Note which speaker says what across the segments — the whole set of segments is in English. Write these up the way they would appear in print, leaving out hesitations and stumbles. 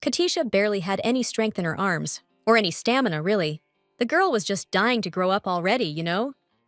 Speaker 1: Katisha barely had any strength in her arms, or any stamina, really. The girl was just dying to grow up already,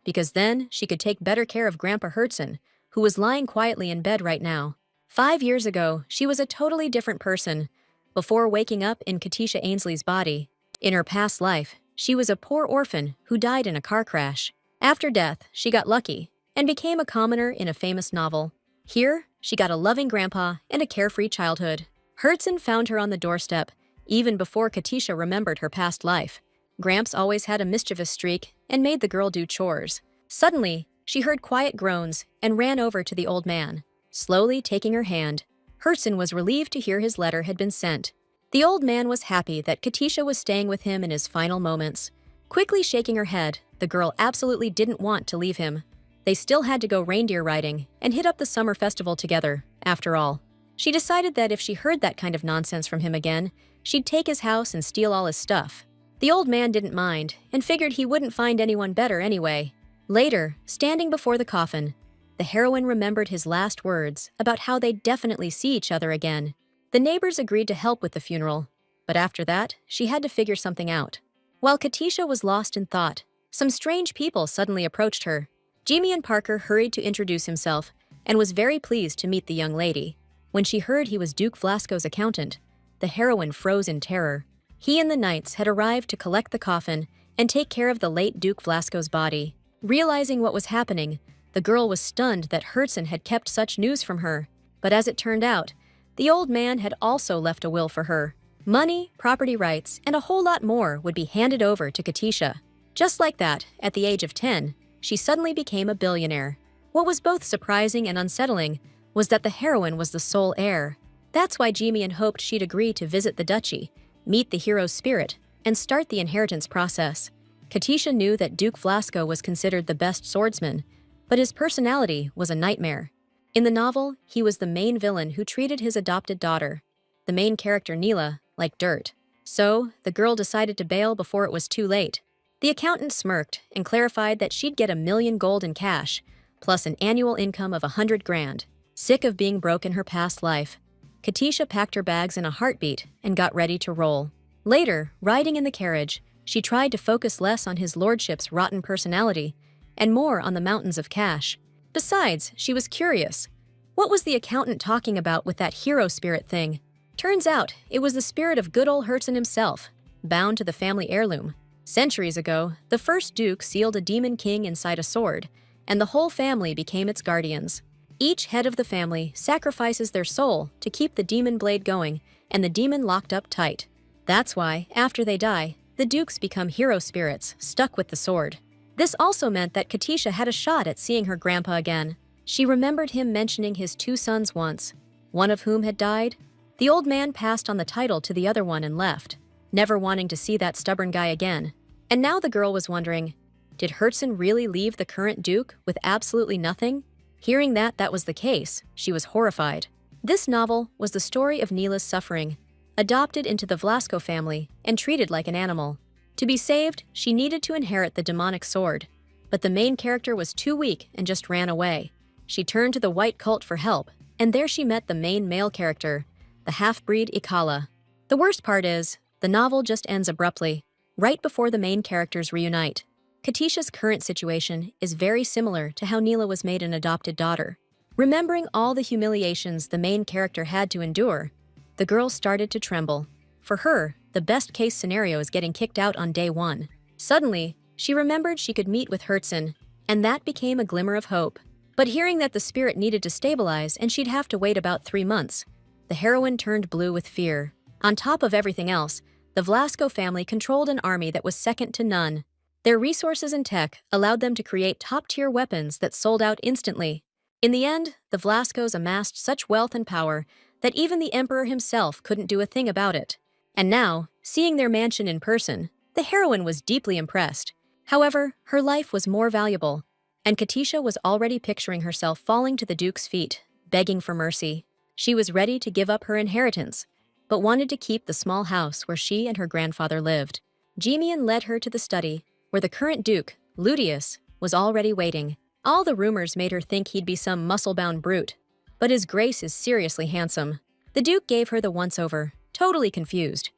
Speaker 1: because then she could take better care of Grandpa Hertzen, who was lying quietly in bed right now. 5 years ago, she was a totally different person. Before waking up in Katisha Ainsley's body, in her past life, she was a poor orphan who died in a car crash. After death, she got lucky and became a commoner in a famous novel. Here, she got a loving grandpa and a carefree childhood. Hertzen found her on the doorstep, even before Katisha remembered her past life. Gramps always had a mischievous streak and made the girl do chores. Suddenly, she heard quiet groans and ran over to the old man, slowly taking her hand. Hertzen was relieved to hear his letter had been sent. The old man was happy that Katisha was staying with him in his final moments. Quickly shaking her head, the girl absolutely didn't want to leave him. They still had to go reindeer riding and hit up the summer festival together, after all. She decided that if she heard that kind of nonsense from him again, she'd take his house and steal all his stuff. The old man didn't mind and figured he wouldn't find anyone better anyway. Later, standing before the coffin, the heroine remembered his last words about how they'd definitely see each other again. The neighbors agreed to help with the funeral, but after that, she had to figure something out. While Katisha was lost in thought, some strange people suddenly approached her. Jimian Parker hurried to introduce himself and was very pleased to meet the young lady. When she heard he was Duke Velasco's accountant, the heroine froze in terror. He and the knights had arrived to collect the coffin and take care of the late Duke Velasco's body. Realizing what was happening, the girl was stunned that Hertzen had kept such news from her. But as it turned out, the old man had also left a will for her. Money, property rights, and a whole lot more would be handed over to Katisha. Just like that, at the age of 10, she suddenly became a billionaire. What was both surprising and unsettling was that the heroine was the sole heir. That's why Jimian hoped she'd agree to visit the duchy, meet the hero's spirit, and start the inheritance process. Katisha knew that Duke Velasco was considered the best swordsman, but his personality was a nightmare. In the novel, he was the main villain who treated his adopted daughter, the main character Neela, like dirt. So, the girl decided to bail before it was too late. The accountant smirked and clarified that she'd get 1,000,000 gold in cash, plus an annual income of 100 grand. Sick of being broke in her past life, Katisha packed her bags in a heartbeat and got ready to roll. Later, riding in the carriage, she tried to focus less on his lordship's rotten personality and more on the mountains of cash. Besides, she was curious. What was the accountant talking about with that hero spirit thing? Turns out, it was the spirit of good old Hertzen himself, bound to the family heirloom. Centuries ago, the first duke sealed a demon king inside a sword, and the whole family became its guardians. Each head of the family sacrifices their soul to keep the demon blade going and the demon locked up tight. That's why, after they die, the dukes become hero spirits stuck with the sword. This also meant that Katisha had a shot at seeing her grandpa again. She remembered him mentioning his 2 sons once, one of whom had died. The old man passed on the title to the other one and left, never wanting to see that stubborn guy again. And now the girl was wondering, did Hertzen really leave the current duke with absolutely nothing? Hearing that was the case, she was horrified. This novel was the story of Neela's suffering, adopted into the Velasco family and treated like an animal. To be saved, she needed to inherit the demonic sword, but the main character was too weak and just ran away. She turned to the white cult for help, and there she met the main male character, the half-breed Ekal. The worst part is, the novel just ends abruptly, right before the main characters reunite. Katisha's current situation is very similar to how Neela was made an adopted daughter. Remembering all the humiliations the main character had to endure, the girl started to tremble. For her, the best-case scenario is getting kicked out on day 1. Suddenly, she remembered she could meet with Hertzen, and that became a glimmer of hope. But hearing that the spirit needed to stabilize and she'd have to wait about 3 months, the heroine turned blue with fear. On top of everything else, the Velasco family controlled an army that was second to none. Their resources and tech allowed them to create top-tier weapons that sold out instantly. In the end, the Velascos amassed such wealth and power that even the emperor himself couldn't do a thing about it. And now, seeing their mansion in person, the heroine was deeply impressed. However, her life was more valuable, and Katisha was already picturing herself falling to the duke's feet, begging for mercy. She was ready to give up her inheritance, but wanted to keep the small house where she and her grandfather lived. Jimian led her to the study, where the current duke, Ludius, was already waiting. All the rumors made her think he'd be some muscle-bound brute, but his grace is seriously handsome. The duke gave her the once-over, totally confused.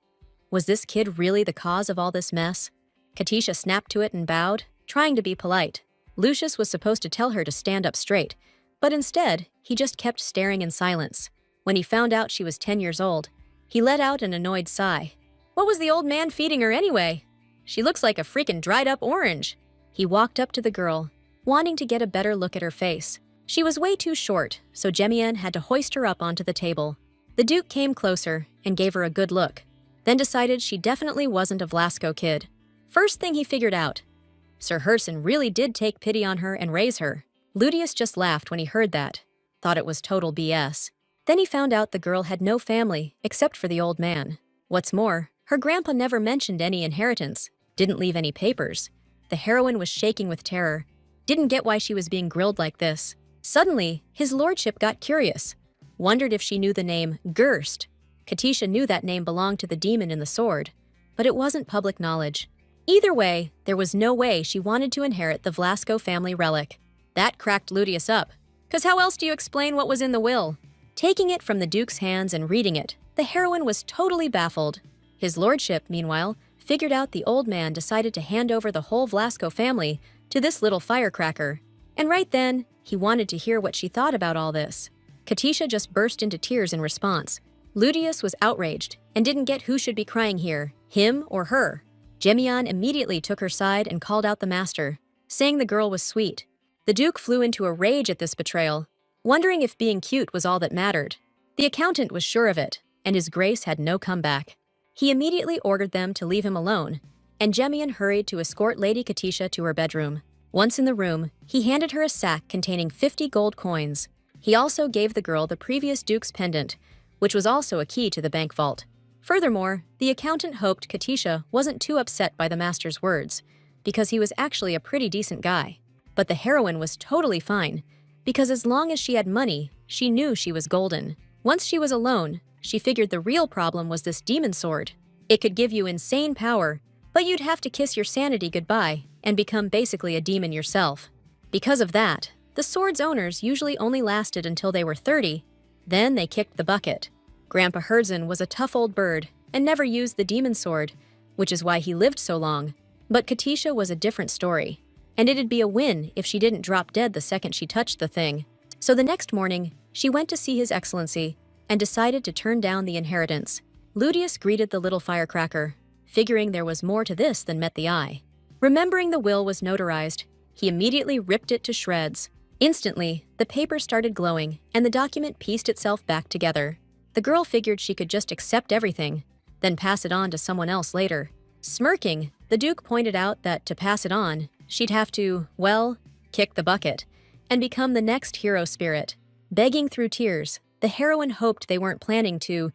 Speaker 1: Was this kid really the cause of all this mess? Katisha snapped to it and bowed, trying to be polite. Lucius was supposed to tell her to stand up straight, but instead, he just kept staring in silence. When he found out she was 10 years old, he let out an annoyed sigh. What was the old man feeding her anyway? She looks like a freaking dried-up orange. He walked up to the girl, wanting to get a better look at her face. She was way too short, so Jemian had to hoist her up onto the table. The Duke came closer and gave her a good look, then decided she definitely wasn't a Velasco kid. First thing he figured out, Sir Herson really did take pity on her and raise her. Ludius just laughed when he heard that, thought it was total BS. Then he found out the girl had no family except for the old man. What's more, her grandpa never mentioned any inheritance, didn't leave any papers. The heroine was shaking with terror, didn't get why she was being grilled like this. Suddenly, his lordship got curious, wondered if she knew the name Gerst. Katisha knew that name belonged to the demon in the sword, but it wasn't public knowledge. Either way, there was no way she wanted to inherit the Velasco family relic. That cracked Ludius up, because how else do you explain what was in the will? Taking it from the Duke's hands and reading it, the heroine was totally baffled. His lordship, meanwhile, figured out the old man decided to hand over the whole Velasco family to this little firecracker. And right then, he wanted to hear what she thought about all this. Katisha just burst into tears in response. Ludius was outraged and didn't get who should be crying here, him or her. Jemian immediately took her side and called out the master, saying the girl was sweet. The Duke flew into a rage at this betrayal, wondering if being cute was all that mattered. The accountant was sure of it, and his grace had no comeback. He immediately ordered them to leave him alone, and Jemian hurried to escort Lady Katisha to her bedroom. Once in the room, he handed her a sack containing 50 gold coins. He also gave the girl the previous Duke's pendant, which was also a key to the bank vault. Furthermore, the accountant hoped Katisha wasn't too upset by the master's words, because he was actually a pretty decent guy. But the heroine was totally fine, because as long as she had money, she knew she was golden. Once she was alone, she figured the real problem was this demon sword. It could give you insane power, but you'd have to kiss your sanity goodbye and become basically a demon yourself. Because of that, the sword's owners usually only lasted until they were 30, then they kicked the bucket. Grandpa Herzen was a tough old bird and never used the demon sword, which is why he lived so long. But Katisha was a different story, and it'd be a win if she didn't drop dead the second she touched the thing. So the next morning, she went to see His Excellency and decided to turn down the inheritance. Ludius greeted the little firecracker, figuring there was more to this than met the eye. Remembering the will was notarized, he immediately ripped it to shreds. Instantly, the paper started glowing, and the document pieced itself back together. The girl figured she could just accept everything, then pass it on to someone else later. Smirking, the Duke pointed out that to pass it on, she'd have to, well, kick the bucket, and become the next hero spirit. Begging through tears, the heroine hoped they weren't planning to,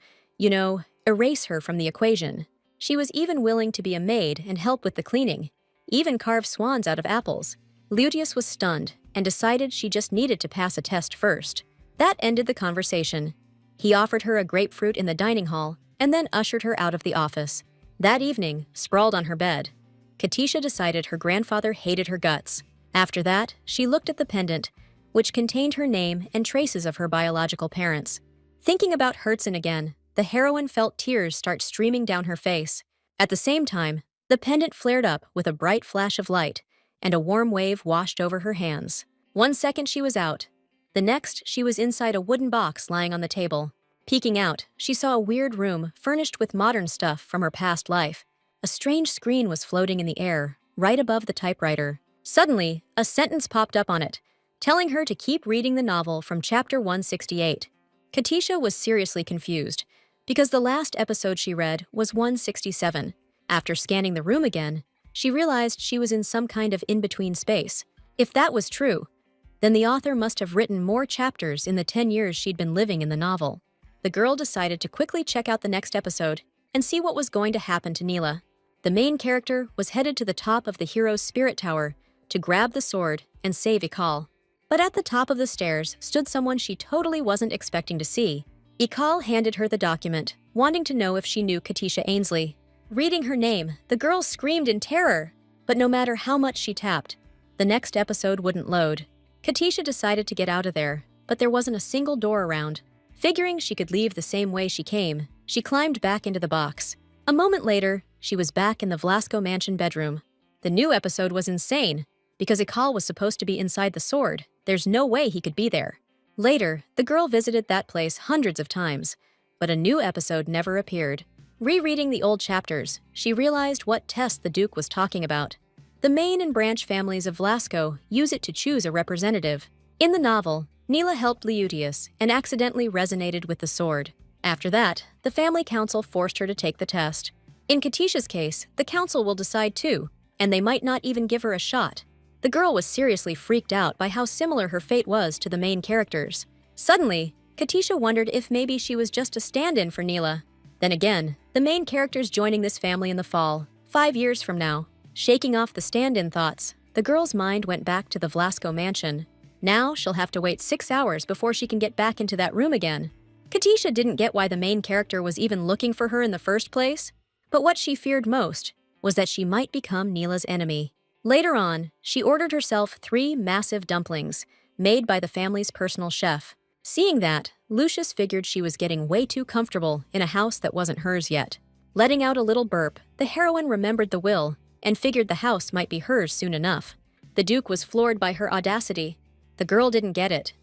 Speaker 1: erase her from the equation. She was even willing to be a maid and help with the cleaning, even carve swans out of apples. Ludius was stunned and decided she just needed to pass a test first. That ended the conversation. He offered her a grapefruit in the dining hall and then ushered her out of the office. That evening, sprawled on her bed, Katisha decided her grandfather hated her guts. After that, she looked at the pendant, which contained her name and traces of her biological parents. Thinking about Herzen again, the heroine felt tears start streaming down her face. At the same time, the pendant flared up with a bright flash of light, and a warm wave washed over her hands. 1 second she was out. The next, she was inside a wooden box lying on the table. Peeking out, she saw a weird room furnished with modern stuff from her past life. A strange screen was floating in the air, right above the typewriter. Suddenly, a sentence popped up on it, telling her to keep reading the novel from chapter 168. Katisha was seriously confused, because the last episode she read was 167. After scanning the room again, she realized she was in some kind of in-between space. If that was true, then the author must have written more chapters in the 10 years she'd been living in the novel. The girl decided to quickly check out the next episode and see what was going to happen to Neela. The main character was headed to the top of the hero's spirit tower to grab the sword and save Ekal. But at the top of the stairs stood someone she totally wasn't expecting to see. Ekal handed her the document, wanting to know if she knew Katisha Ainsley. Reading her name, the girl screamed in terror, but no matter how much she tapped, the next episode wouldn't load. Katisha decided to get out of there, but there wasn't a single door around. Figuring she could leave the same way she came, She climbed back into the box. A moment later, she was back in the Velasco mansion bedroom. The new episode was insane. Because Ekal was supposed to be inside the sword, there's no way he could be there. Later, the girl visited that place hundreds of times, but a new episode never appeared. Rereading the old chapters, she realized what test the Duke was talking about. The main and branch families of Velasco use it to choose a representative. In the novel, Neela helped Leutius and accidentally resonated with the sword. After that, the family council forced her to take the test. In Katisha's case, the council will decide too, and they might not even give her a shot. The girl was seriously freaked out by how similar her fate was to the main characters. Suddenly, Katisha wondered if maybe she was just a stand-in for Neela. Then again, the main character's joining this family in the fall, 5 years from now. Shaking off the stand-in thoughts, the girl's mind went back to the Velasco mansion. Now she'll have to wait 6 hours before she can get back into that room again. Katisha didn't get why the main character was even looking for her in the first place, but what she feared most was that she might become Neela's enemy. Later on, she ordered herself 3 massive dumplings, made by the family's personal chef. Seeing that, Lucius figured she was getting way too comfortable in a house that wasn't hers yet. Letting out a little burp, the heroine remembered the will and figured the house might be hers soon enough. The Duke was floored by her audacity. The girl didn't get it.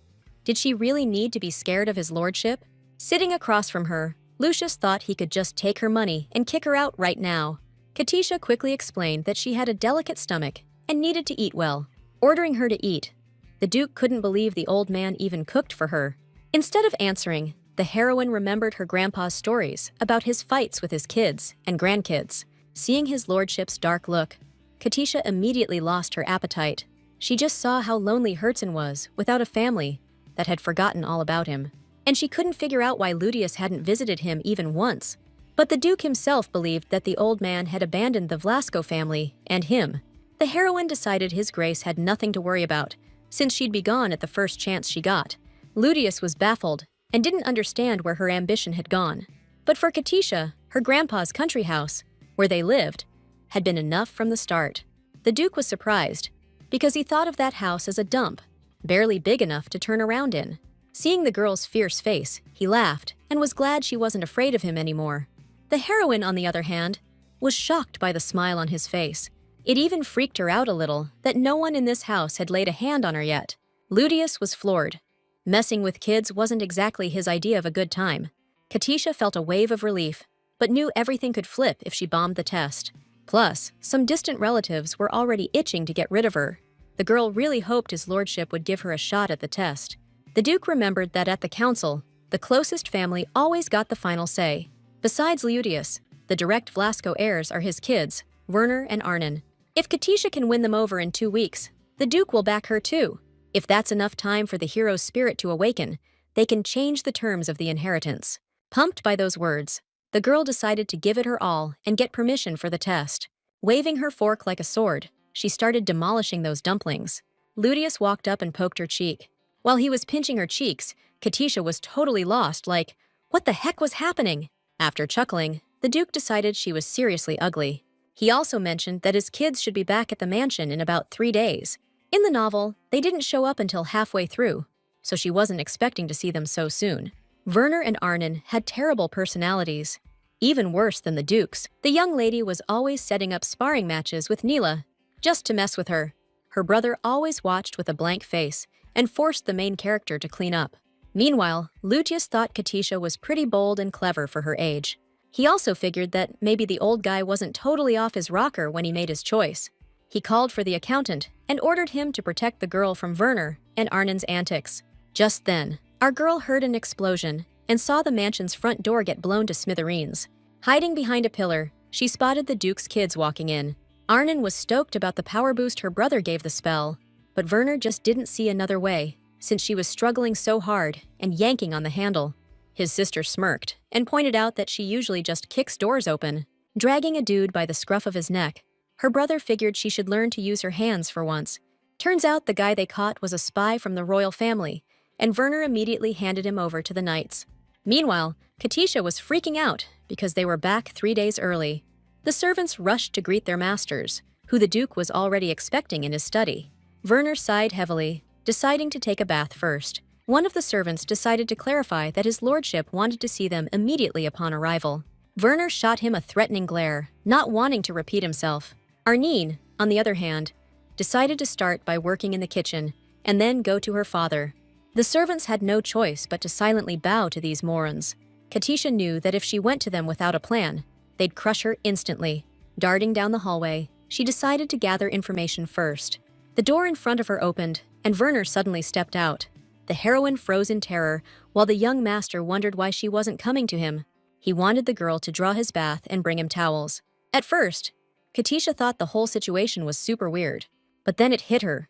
Speaker 1: Did she really need to be scared of his lordship? Sitting across from her, Lucius thought he could just take her money and kick her out right now. Katisha quickly explained that she had a delicate stomach and needed to eat well, ordering her to eat. The Duke couldn't believe the old man even cooked for her. Instead of answering, the heroine remembered her grandpa's stories about his fights with his kids and grandkids. Seeing his lordship's dark look, Katisha immediately lost her appetite. She just saw how lonely Herzen was without a family that had forgotten all about him. And she couldn't figure out why Ludius hadn't visited him even once. But the Duke himself believed that the old man had abandoned the Velasco family and him. The heroine decided his grace had nothing to worry about, since she'd be gone at the first chance she got. Ludius was baffled and didn't understand where her ambition had gone. But for Katisha, her grandpa's country house, where they lived, had been enough from the start. The Duke was surprised, because he thought of that house as a dump, barely big enough to turn around in. Seeing the girl's fierce face, he laughed and was glad she wasn't afraid of him anymore. The heroine, on the other hand, was shocked by the smile on his face. It even freaked her out a little that no one in this house had laid a hand on her yet. Ludius was floored. Messing with kids wasn't exactly his idea of a good time. Katisha felt a wave of relief, but knew everything could flip if she bombed the test. Plus, some distant relatives were already itching to get rid of her. The girl really hoped his lordship would give her a shot at the test. The Duke remembered that at the council, the closest family always got the final say. Besides Leutius, the direct Velasco heirs are his kids, Werner and Arnon. If Katisha can win them over in 2 weeks, the Duke will back her too. If that's enough time for the hero's spirit to awaken, they can change the terms of the inheritance. Pumped by those words, the girl decided to give it her all and get permission for the test. Waving her fork like a sword, she started demolishing those dumplings. Ludius walked up and poked her cheek. While he was pinching her cheeks, Katisha was totally lost, like, what the heck was happening? After chuckling, the Duke decided she was seriously ugly. He also mentioned that his kids should be back at the mansion in about 3 days. In the novel, they didn't show up until halfway through, so she wasn't expecting to see them so soon. Werner and Arnon had terrible personalities. Even worse than the Duke's, the young lady was always setting up sparring matches with Neela, just to mess with her. Her brother always watched with a blank face and forced the main character to clean up. Meanwhile, Lucius thought Katisha was pretty bold and clever for her age. He also figured that maybe the old guy wasn't totally off his rocker when he made his choice. He called for the accountant and ordered him to protect the girl from Werner and Arnon's antics. Just then, our girl heard an explosion and saw the mansion's front door get blown to smithereens. Hiding behind a pillar, she spotted the Duke's kids walking in. Arnon was stoked about the power boost her brother gave the spell, but Werner just didn't see another way, since she was struggling so hard and yanking on the handle. His sister smirked and pointed out that she usually just kicks doors open, dragging a dude by the scruff of his neck. Her brother figured she should learn to use her hands for once. Turns out the guy they caught was a spy from the royal family, and Werner immediately handed him over to the knights. Meanwhile, Katisha was freaking out because they were back 3 days early. The servants rushed to greet their masters, who the Duke was already expecting in his study. Werner sighed heavily, deciding to take a bath first. one of the servants decided to clarify that his lordship wanted to see them immediately upon arrival. Werner shot him a threatening glare, not wanting to repeat himself. Arnon, on the other hand, decided to start by working in the kitchen and then go to her father. The servants had no choice but to silently bow to these morons. Katisha knew that if she went to them without a plan, they'd crush her instantly. Darting down the hallway, she decided to gather information first. The door in front of her opened, and Werner suddenly stepped out. The heroine froze in terror, while the young master wondered why she wasn't coming to him. He wanted the girl to draw his bath and bring him towels. At first, Katisha thought the whole situation was super weird, but then it hit her.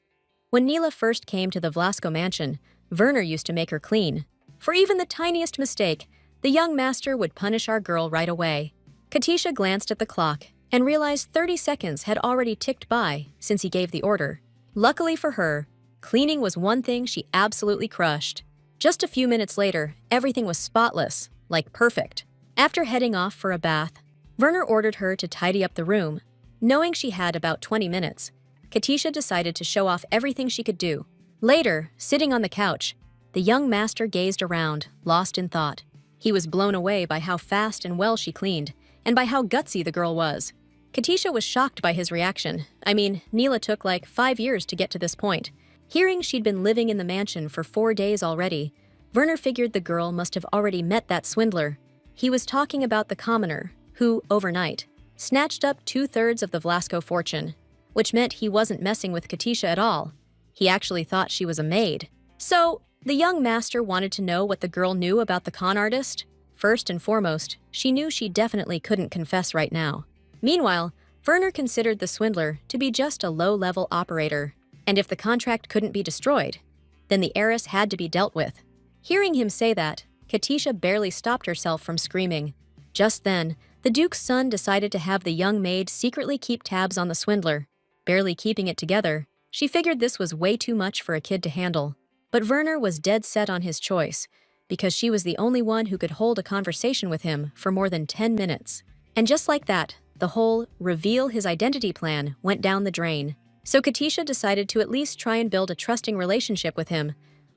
Speaker 1: When Neela first came to the Velasco mansion, Werner used to make her clean. For even the tiniest mistake, the young master would punish our girl right away. Katisha glanced at the clock and realized 30 seconds had already ticked by since he gave the order. Luckily for her, cleaning was one thing she absolutely crushed. Just a few minutes later, everything was spotless, like perfect. After heading off for a bath, Werner ordered her to tidy up the room. Knowing she had about 20 minutes, Katisha decided to show off everything she could do. Later, sitting on the couch, the young master gazed around, lost in thought. He was blown away by how fast and well she cleaned, and by how gutsy the girl was. Katisha was shocked by his reaction. I mean, Neela took like 5 years to get to this point. Hearing she'd been living in the mansion for 4 days already, Werner figured the girl must have already met that swindler. He was talking about the commoner, who, overnight, snatched up 2/3 of the Velasco fortune, which meant he wasn't messing with Katisha at all. He actually thought she was a maid. So, the young master wanted to know what the girl knew about the con artist. First and foremost, she knew she definitely couldn't confess right now. Meanwhile, Werner considered the swindler to be just a low-level operator, and if the contract couldn't be destroyed, then the heiress had to be dealt with. Hearing him say that, Katisha barely stopped herself from screaming. Just then, the Duke's son decided to have the young maid secretly keep tabs on the swindler. Barely keeping it together, she figured this was way too much for a kid to handle. But Werner was dead set on his choice, because she was the only one who could hold a conversation with him for more than 10 minutes. And just like that, the whole reveal his identity plan went down the drain. So Katisha decided to at least try and build a trusting relationship with him,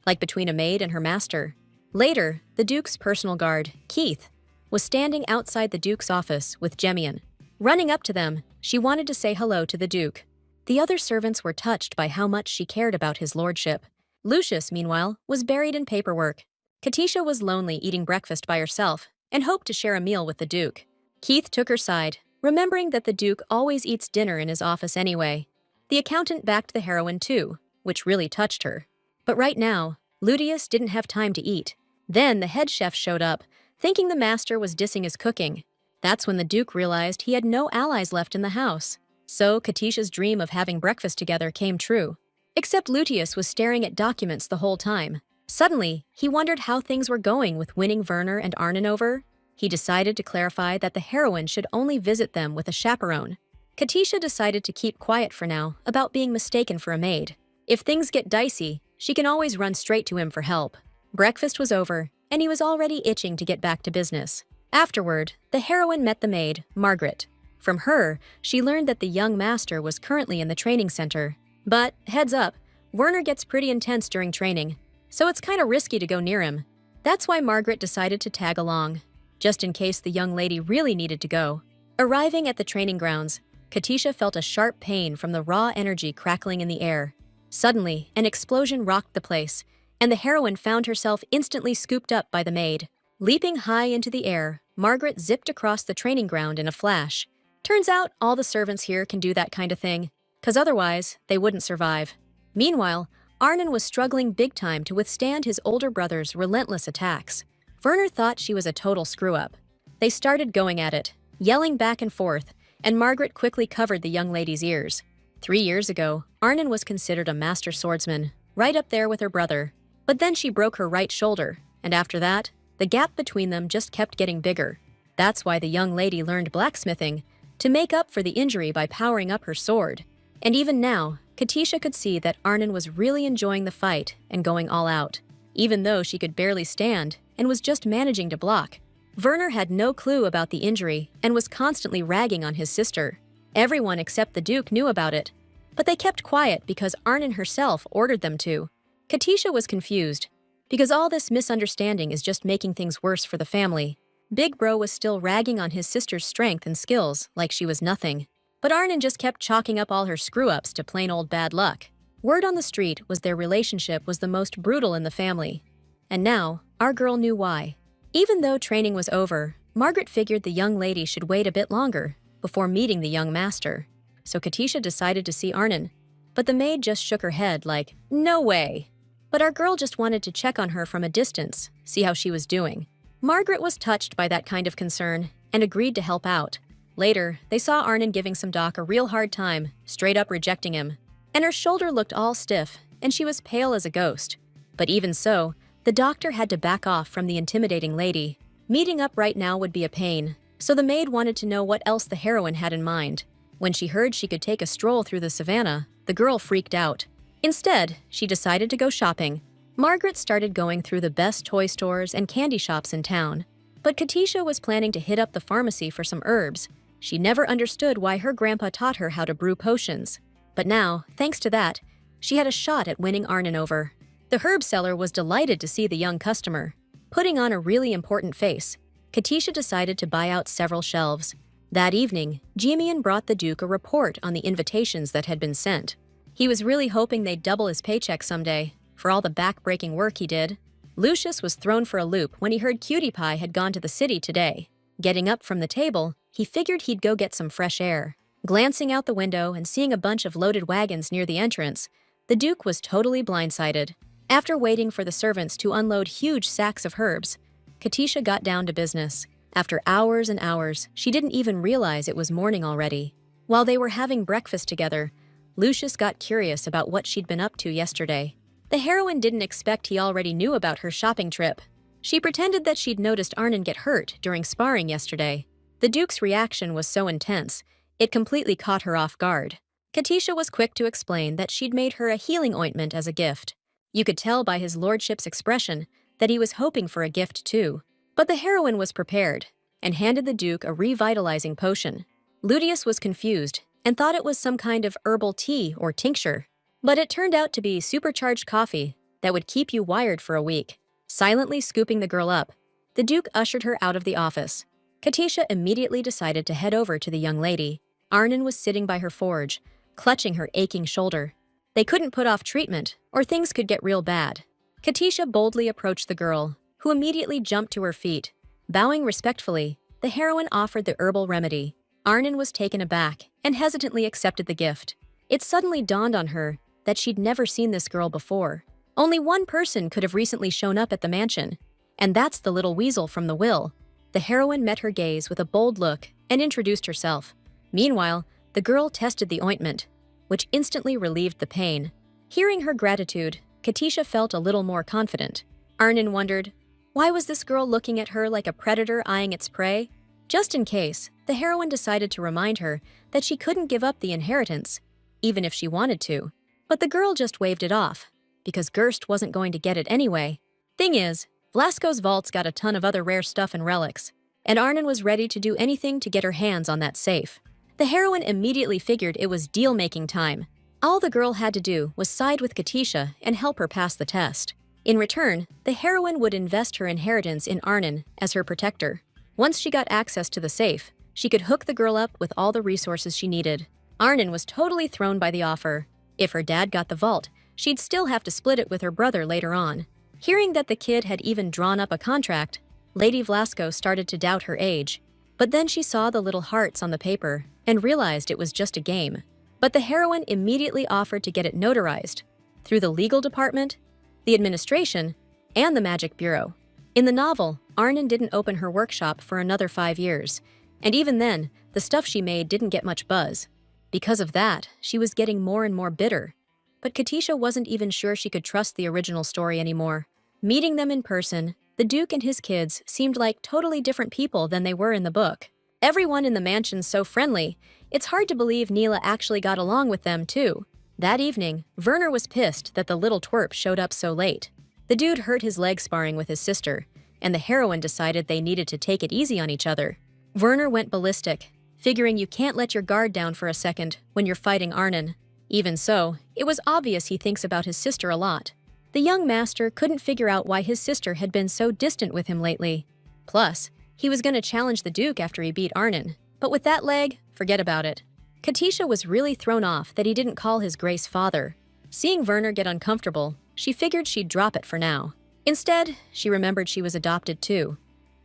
Speaker 1: like between a maid and her master. Later, the Duke's personal guard, Keith, was standing outside the Duke's office with Jemian. Running up to them, she wanted to say hello to the Duke. The other servants were touched by how much she cared about his lordship. Lucius, meanwhile, was buried in paperwork. Katisha was lonely eating breakfast by herself and hoped to share a meal with the Duke. Keith took her side, remembering that the Duke always eats dinner in his office anyway. The accountant backed the heroine too, which really touched her. But right now, Ludius didn't have time to eat. Then the head chef showed up, thinking the master was dissing his cooking. That's when the Duke realized he had no allies left in the house. So Katisha's dream of having breakfast together came true. Except Ludius was staring at documents the whole time. Suddenly, he wondered how things were going with winning Werner and Arnon over. He decided to clarify that the heroine should only visit them with a chaperone. Katisha decided to keep quiet for now about being mistaken for a maid. If things get dicey, she can always run straight to him for help. Breakfast was over, and he was already itching to get back to business. Afterward, the heroine met the maid, Margaret. From her, she learned that the young master was currently in the training center. But, heads up, Werner gets pretty intense during training, so it's kinda risky to go near him. That's why Margaret decided to tag along, just in case the young lady really needed to go. Arriving at the training grounds, Katisha felt a sharp pain from the raw energy crackling in the air. Suddenly, an explosion rocked the place, and the heroine found herself instantly scooped up by the maid. Leaping high into the air, Margaret zipped across the training ground in a flash. Turns out all the servants here can do that kind of thing, 'cause otherwise, they wouldn't survive. Meanwhile, Arnon was struggling big time to withstand his older brother's relentless attacks. Werner thought she was a total screw-up. They started going at it, yelling back and forth, and Margaret quickly covered the young lady's ears. 3 years ago, Arnon was considered a master swordsman, right up there with her brother. But then she broke her right shoulder, and after that, the gap between them just kept getting bigger. That's why the young lady learned blacksmithing, to make up for the injury by powering up her sword. And even now, Katisha could see that Arnon was really enjoying the fight and going all out, even though she could barely stand and was just managing to block. Werner had no clue about the injury and was constantly ragging on his sister. Everyone except the Duke knew about it, but they kept quiet because Arnon herself ordered them to. Katisha was confused. because all this misunderstanding is just making things worse for the family. Big Bro was still ragging on his sister's strength and skills like she was nothing. But Arnon just kept chalking up all her screw-ups to plain old bad luck. Word on the street was their relationship was the most brutal in the family. And now, our girl knew why. Even though training was over, Margaret figured the young lady should wait a bit longer before meeting the young master. So Katisha decided to see Arnon. But the maid just shook her head like, no way. But our girl just wanted to check on her from a distance, see how she was doing. Margaret was touched by that kind of concern and agreed to help out. Later, they saw Arnon giving some doc a real hard time, straight up rejecting him. And her shoulder looked all stiff, and she was pale as a ghost. But even so, the doctor had to back off from the intimidating lady. Meeting up right now would be a pain, so the maid wanted to know what else the heroine had in mind. When she heard she could take a stroll through the savannah, the girl freaked out. Instead, she decided to go shopping. Margaret started going through the best toy stores and candy shops in town. But Katisha was planning to hit up the pharmacy for some herbs. She never understood why her grandpa taught her how to brew potions. But now, thanks to that, she had a shot at winning Arnon over. The herb seller was delighted to see the young customer. Putting on a really important face, Katisha decided to buy out several shelves. That evening, Jimian brought the Duke a report on the invitations that had been sent. He was really hoping they'd double his paycheck someday, for all the back-breaking work he did. Lucius was thrown for a loop when he heard Cutie Pie had gone to the city today. Getting up from the table, he figured he'd go get some fresh air. Glancing out the window and seeing a bunch of loaded wagons near the entrance, the Duke was totally blindsided. After waiting for the servants to unload huge sacks of herbs, Katisha got down to business. After hours and hours, she didn't even realize it was morning already. While they were having breakfast together, Lucius got curious about what she'd been up to yesterday. The heroine didn't expect he already knew about her shopping trip. She pretended that she'd noticed Arnon get hurt during sparring yesterday. The Duke's reaction was so intense, it completely caught her off guard. Katisha was quick to explain that she'd made her a healing ointment as a gift. You could tell by his lordship's expression that he was hoping for a gift too. But the heroine was prepared and handed the Duke a revitalizing potion. Ludius was confused and thought it was some kind of herbal tea or tincture. But it turned out to be supercharged coffee that would keep you wired for a week. Silently scooping the girl up, the Duke ushered her out of the office. Katisha immediately decided to head over to the young lady. Arnon was sitting by her forge, clutching her aching shoulder. They couldn't put off treatment, or things could get real bad. Katisha boldly approached the girl, who immediately jumped to her feet. Bowing respectfully, the heroine offered the herbal remedy. Arnon was taken aback and hesitantly accepted the gift. It suddenly dawned on her that she'd never seen this girl before. Only one person could have recently shown up at the mansion, and that's the little weasel from the will. The heroine met her gaze with a bold look and introduced herself. Meanwhile, the girl tested the ointment, which instantly relieved the pain. Hearing her gratitude, Katisha felt a little more confident. Arnon wondered, why was this girl looking at her like a predator eyeing its prey? Just in case, the heroine decided to remind her that she couldn't give up the inheritance, even if she wanted to. But the girl just waved it off, because Gerst wasn't going to get it anyway. Thing is, Velasco's vault's got a ton of other rare stuff and relics, and Arnon was ready to do anything to get her hands on that safe. The heroine immediately figured it was deal-making time. All the girl had to do was side with Katisha and help her pass the test. In return, the heroine would invest her inheritance in Arnon as her protector. Once she got access to the safe, she could hook the girl up with all the resources she needed. Arnon was totally thrown by the offer. If her dad got the vault, she'd still have to split it with her brother later on. Hearing that the kid had even drawn up a contract, Lady Velasco started to doubt her age. But then she saw the little hearts on the paper and realized it was just a game. But the heroine immediately offered to get it notarized through the legal department, the administration, and the magic bureau. In the novel, Arnon didn't open her workshop for another 5 years, and even then, the stuff she made didn't get much buzz. Because of that, she was getting more and more bitter. But Katisha wasn't even sure she could trust the original story anymore. Meeting them in person, the Duke and his kids seemed like totally different people than they were in the book. Everyone in the mansion's so friendly, it's hard to believe Neela actually got along with them too. That evening, Werner was pissed that the little twerp showed up so late. The dude hurt his leg sparring with his sister, and the heroine decided they needed to take it easy on each other. Werner went ballistic, figuring you can't let your guard down for a second when you're fighting Arnon. Even so, it was obvious he thinks about his sister a lot. The young master couldn't figure out why his sister had been so distant with him lately. Plus, he was going to challenge the Duke after he beat Arnon. But with that leg, forget about it. Katisha was really thrown off that he didn't call his Grace father. Seeing Werner get uncomfortable, she figured she'd drop it for now. Instead, she remembered she was adopted too.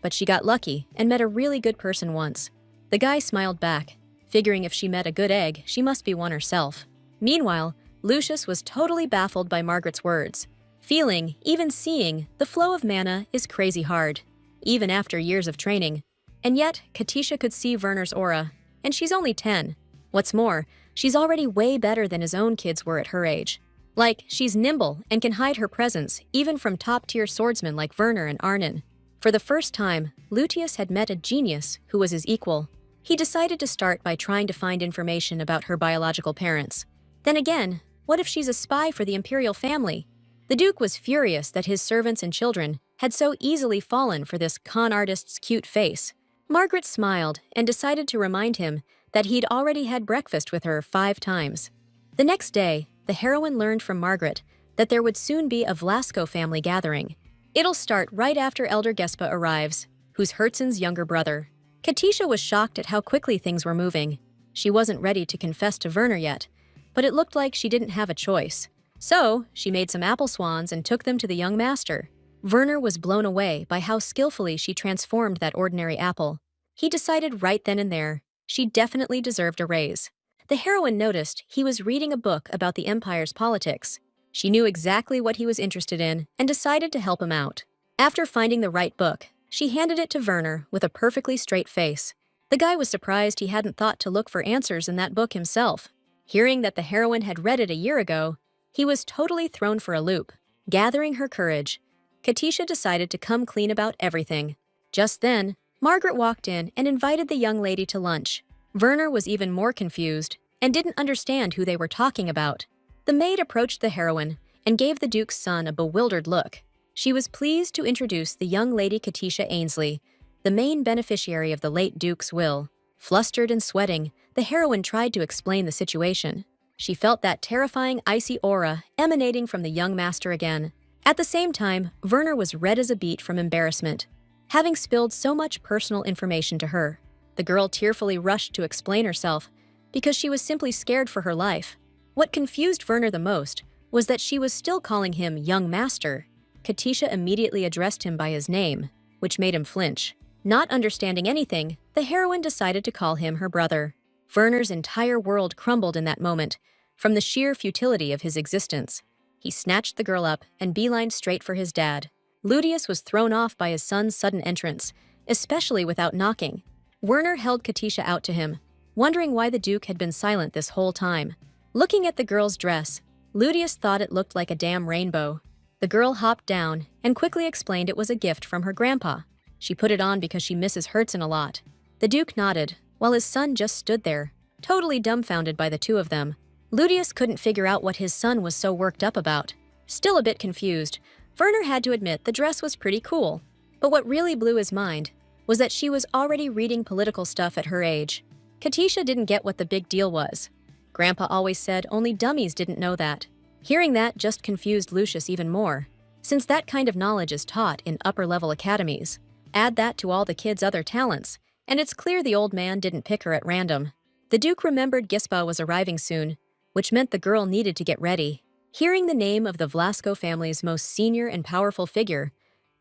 Speaker 1: But she got lucky and met a really good person once. The guy smiled back, figuring if she met a good egg, she must be one herself. Meanwhile, Lucius was totally baffled by Margaret's words. Feeling, even seeing, the flow of mana is crazy hard, even after years of training. And yet, Katisha could see Werner's aura, and she's only 10. What's more, she's already way better than his own kids were at her age. Like, she's nimble and can hide her presence even from top-tier swordsmen like Werner and Arnon. For the first time, Lucius had met a genius who was his equal. He decided to start by trying to find information about her biological parents. Then again, what if she's a spy for the imperial family? The Duke was furious that his servants and children had so easily fallen for this con artist's cute face. Margaret smiled and decided to remind him that he'd already had breakfast with her 5 times. The next day, the heroine learned from Margaret that there would soon be a Velasco family gathering. It'll start right after Elder Gespa arrives, who's Herzen's younger brother. Katisha was shocked at how quickly things were moving. She wasn't ready to confess to Werner yet, but it looked like she didn't have a choice. So, she made some apple swans and took them to the young master. Werner was blown away by how skillfully she transformed that ordinary apple. He decided right then and there, she definitely deserved a raise. The heroine noticed he was reading a book about the empire's politics. She knew exactly what he was interested in and decided to help him out. After finding the right book, she handed it to Werner with a perfectly straight face. The guy was surprised he hadn't thought to look for answers in that book himself. Hearing that the heroine had read it a year ago, he was totally thrown for a loop. Gathering her courage, Katisha decided to come clean about everything. Just then, Margaret walked in and invited the young lady to lunch. Werner was even more confused and didn't understand who they were talking about. The maid approached the heroine and gave the Duke's son a bewildered look. She was pleased to introduce the young lady Katisha Ainsley, the main beneficiary of the late Duke's will. Flustered and sweating, the heroine tried to explain the situation. She felt that terrifying icy aura emanating from the young master again. At the same time, Werner was red as a beet from embarrassment, having spilled so much personal information to her. The girl tearfully rushed to explain herself because she was simply scared for her life. What confused Werner the most was that she was still calling him young master. Katisha immediately addressed him by his name, which made him flinch. Not understanding anything, the heroine decided to call him her brother. Werner's entire world crumbled in that moment, from the sheer futility of his existence. He snatched the girl up and beelined straight for his dad. Lucius was thrown off by his son's sudden entrance, especially without knocking. Werner held Katisha out to him, wondering why the Duke had been silent this whole time. Looking at the girl's dress, Lucius thought it looked like a damn rainbow. The girl hopped down and quickly explained it was a gift from her grandpa. She put it on because she misses Herzen a lot. The Duke nodded, while his son just stood there, totally dumbfounded by the two of them. Lucius couldn't figure out what his son was so worked up about. Still a bit confused, Werner had to admit the dress was pretty cool. But what really blew his mind was that she was already reading political stuff at her age. Katisha didn't get what the big deal was. Grandpa always said only dummies didn't know that. Hearing that just confused Lucius even more, since that kind of knowledge is taught in upper-level academies. Add that to all the kids' other talents, and it's clear the old man didn't pick her at random. The Duke remembered Gespa was arriving soon, which meant the girl needed to get ready. Hearing the name of the Velasco family's most senior and powerful figure,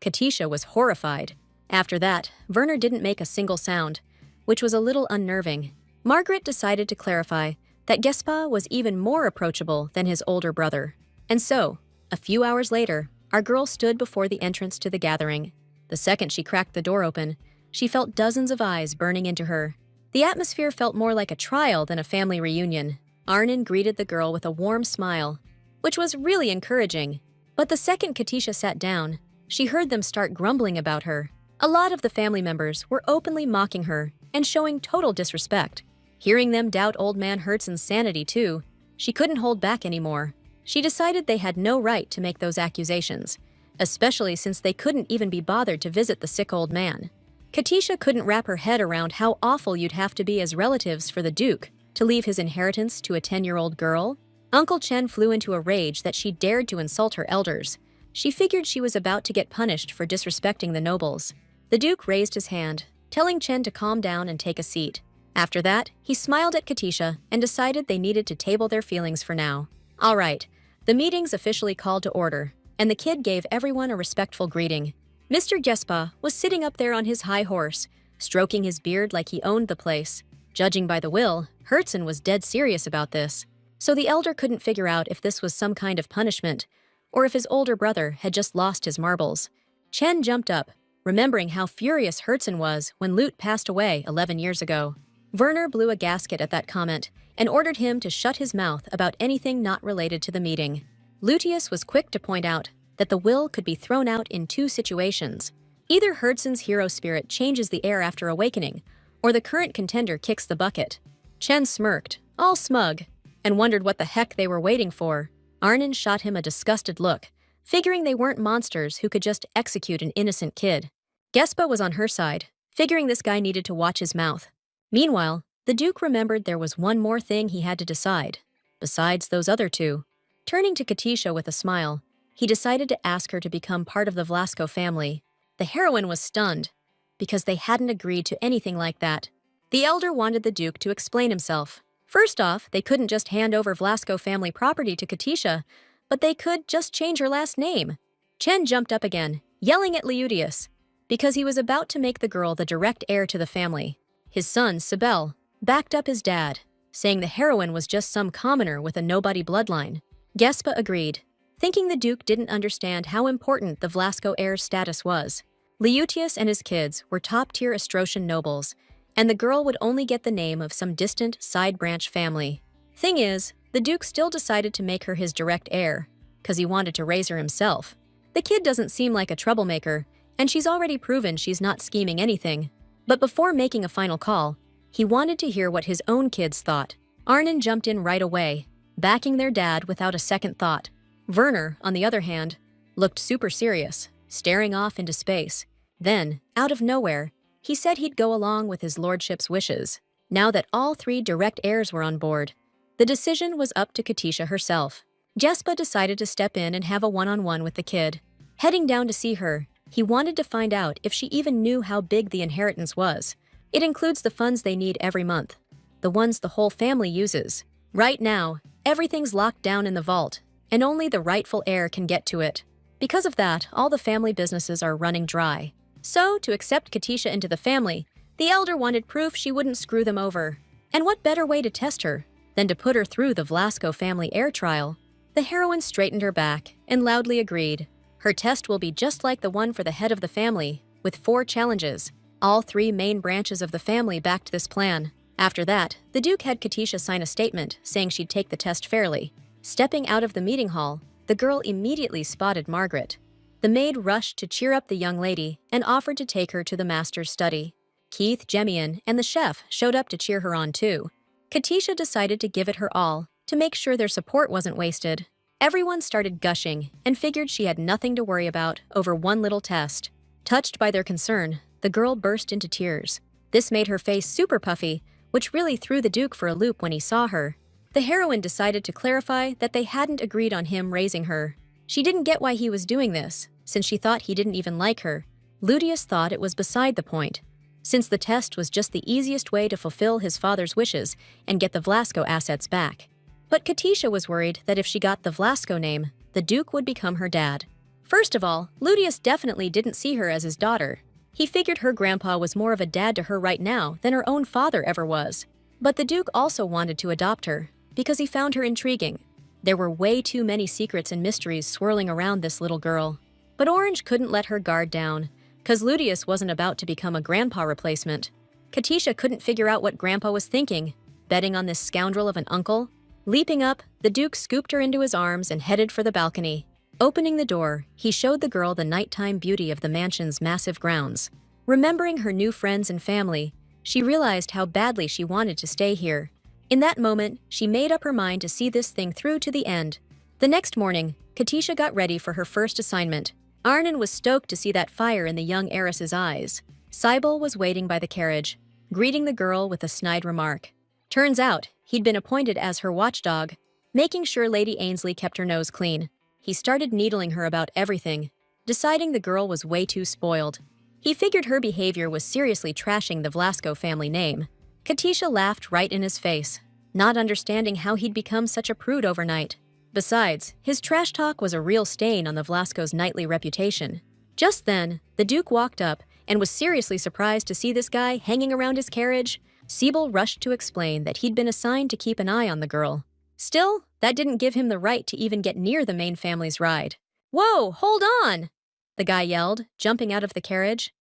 Speaker 1: Katisha was horrified. After that, Werner didn't make a single sound, which was a little unnerving. Margaret decided to clarify that Gespa was even more approachable than his older brother. And so, a few hours later, our girl stood before the entrance to the gathering. The second she cracked the door open, she felt dozens of eyes burning into her. The atmosphere felt more like a trial than a family reunion. Arnon greeted the girl with a warm smile, which was really encouraging. But the second Katisha sat down, she heard them start grumbling about her. A lot of the family members were openly mocking her and showing total disrespect. Hearing them doubt old man Herzen's sanity too, she couldn't hold back anymore. She decided they had no right to make those accusations, especially since they couldn't even be bothered to visit the sick old man. Katisha couldn't wrap her head around how awful you'd have to be as relatives for the Duke to leave his inheritance to a 10-year-old girl. Uncle Chen flew into a rage that she dared to insult her elders. She figured she was about to get punished for disrespecting the nobles. The Duke raised his hand, telling Chen to calm down and take a seat. After that, he smiled at Katisha and decided they needed to table their feelings for now. All right, the meeting's officially called to order, and the kid gave everyone a respectful greeting. Mr. Gespa was sitting up there on his high horse, stroking his beard like he owned the place. Judging by the will, Herzen was dead serious about this, so the elder couldn't figure out if this was some kind of punishment, or if his older brother had just lost his marbles. Chen jumped up, remembering how furious Herzen was when Lute passed away 11 years ago. Werner blew a gasket at that comment and ordered him to shut his mouth about anything not related to the meeting. Luteus was quick to point out that the will could be thrown out in two situations. Either Herzen's hero spirit changes the heir after awakening, or the current contender kicks the bucket. Chen smirked, all smug, and wondered what the heck they were waiting for. Arnon shot him a disgusted look, figuring they weren't monsters who could just execute an innocent kid. Gespa was on her side, figuring this guy needed to watch his mouth. Meanwhile, the Duke remembered there was one more thing he had to decide, besides those other two. Turning to Katisha with a smile, he decided to ask her to become part of the Velasco family. The heroine was stunned, because they hadn't agreed to anything like that. The elder wanted the Duke to explain himself. First off, they couldn't just hand over Velasco family property to Katisha, but they could just change her last name. Chen jumped up again, yelling at Luteus, because he was about to make the girl the direct heir to the family. His son, Sibel, backed up his dad, saying the heroine was just some commoner with a nobody bloodline. Gespa agreed, thinking the Duke didn't understand how important the Velasco heir's status was. Luteus and his kids were top-tier Astrosian nobles, and the girl would only get the name of some distant side-branch family. Thing is, the Duke still decided to make her his direct heir, because he wanted to raise her himself. The kid doesn't seem like a troublemaker, and she's already proven she's not scheming anything. But before making a final call, he wanted to hear what his own kids thought. Arnon jumped in right away, backing their dad without a second thought. Werner, on the other hand, looked super serious, staring off into space. Then, out of nowhere, he said he'd go along with his lordship's wishes. Now that all three direct heirs were on board, the decision was up to Katisha herself. Gespa decided to step in and have a one-on-one with the kid. Heading down to see her, he wanted to find out if she even knew how big the inheritance was. It includes the funds they need every month, the ones the whole family uses. Right now, everything's locked down in the vault, and only the rightful heir can get to it. Because of that, all the family businesses are running dry. So, to accept Katisha into the family, the elder wanted proof she wouldn't screw them over. And what better way to test her than to put her through the Velasco family heir trial? The heroine straightened her back and loudly agreed. Her test will be just like the one for the head of the family, with 4 challenges. All 3 main branches of the family backed this plan. After that, the Duke had Katisha sign a statement saying she'd take the test fairly. Stepping out of the meeting hall, the girl immediately spotted Margaret. The maid rushed to cheer up the young lady and offered to take her to the master's study. Keith, Jemian, and the chef showed up to cheer her on too. Katisha decided to give it her all to make sure their support wasn't wasted. Everyone started gushing and figured she had nothing to worry about over one little test. Touched by their concern, the girl burst into tears. This made her face super puffy, which really threw the Duke for a loop when he saw her. The heroine decided to clarify that they hadn't agreed on him raising her. She didn't get why he was doing this, since she thought he didn't even like her. Luteus thought it was beside the point, since the test was just the easiest way to fulfill his father's wishes and get the Velasco assets back. But Katisha was worried that if she got the Velasco name, the Duke would become her dad. First of all, Luteus definitely didn't see her as his daughter. He figured her grandpa was more of a dad to her right now than her own father ever was. But the Duke also wanted to adopt her, because he found her intriguing. There were way too many secrets and mysteries swirling around this little girl. But Orange couldn't let her guard down, because Luteus wasn't about to become a grandpa replacement. Katisha couldn't figure out what grandpa was thinking, betting on this scoundrel of an uncle. Leaping up, the Duke scooped her into his arms and headed for the balcony. Opening the door, he showed the girl the nighttime beauty of the mansion's massive grounds. Remembering her new friends and family, she realized how badly she wanted to stay here. In that moment, she made up her mind to see this thing through to the end. The next morning, Katisha got ready for her first assignment. Arnon was stoked to see that fire in the young heiress's eyes. Cybele was waiting by the carriage, greeting the girl with a snide remark. Turns out, he'd been appointed as her watchdog. making sure Lady Ainsley kept her nose clean. He started needling her about everything, deciding the girl was way too spoiled. He figured her behavior was seriously trashing the Velasco family name. Katisha laughed right in his face, not understanding how he'd become such a prude overnight. Besides, his trash talk was a real stain on the Velasco's knightly reputation. Just then, the Duke walked up and was seriously surprised to see this guy hanging around his carriage. Sibyl rushed to explain that he'd been assigned to keep an eye on the girl. Still, that didn't give him the right to even get near the main family's ride. "Whoa, hold on!" the guy yelled, jumping out of the carriage.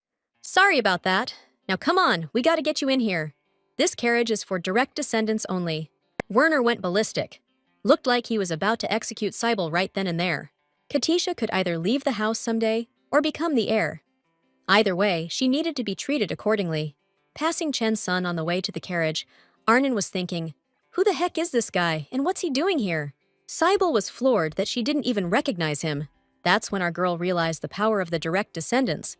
Speaker 1: "Sorry about that. Now come on, we gotta get you in here. This carriage is for direct descendants only." Werner went ballistic. Looked like he was about to execute Sibyl right then and there. Katisha could either leave the house someday or become the heir. Either way, she needed to be treated accordingly. Passing Chen's son on the way to the carriage, Arnon was thinking, who the heck is this guy and what's he doing here? Sibyl was floored that she didn't even recognize him. That's when our girl realized the power of the direct descendants.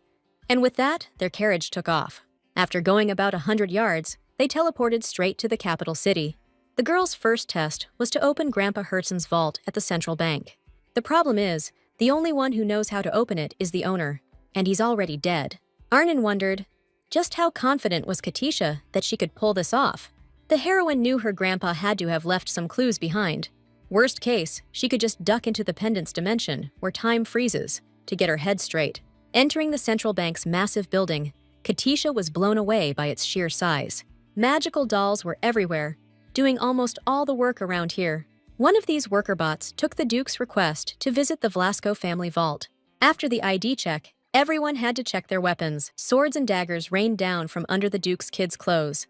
Speaker 1: And with that, their carriage took off. After going about 100 yards, they teleported straight to the capital city. The girl's first test was to open Grandpa Hertzen's vault at the central bank. The problem is, the only one who knows how to open it is the owner, and he's already dead. Arnon wondered, just how confident was Katisha that she could pull this off? The heroine knew her grandpa had to have left some clues behind. Worst case, she could just duck into the pendant's dimension, where time freezes, to get her head straight. Entering the central bank's massive building, Katisha was blown away by its sheer size. Magical dolls were everywhere, doing almost all the work around here. One of these worker bots took the Duke's request to visit the Velasco family vault. After the ID check, everyone had to check their weapons. Swords and daggers rained down from under the Duke's kids' clothes.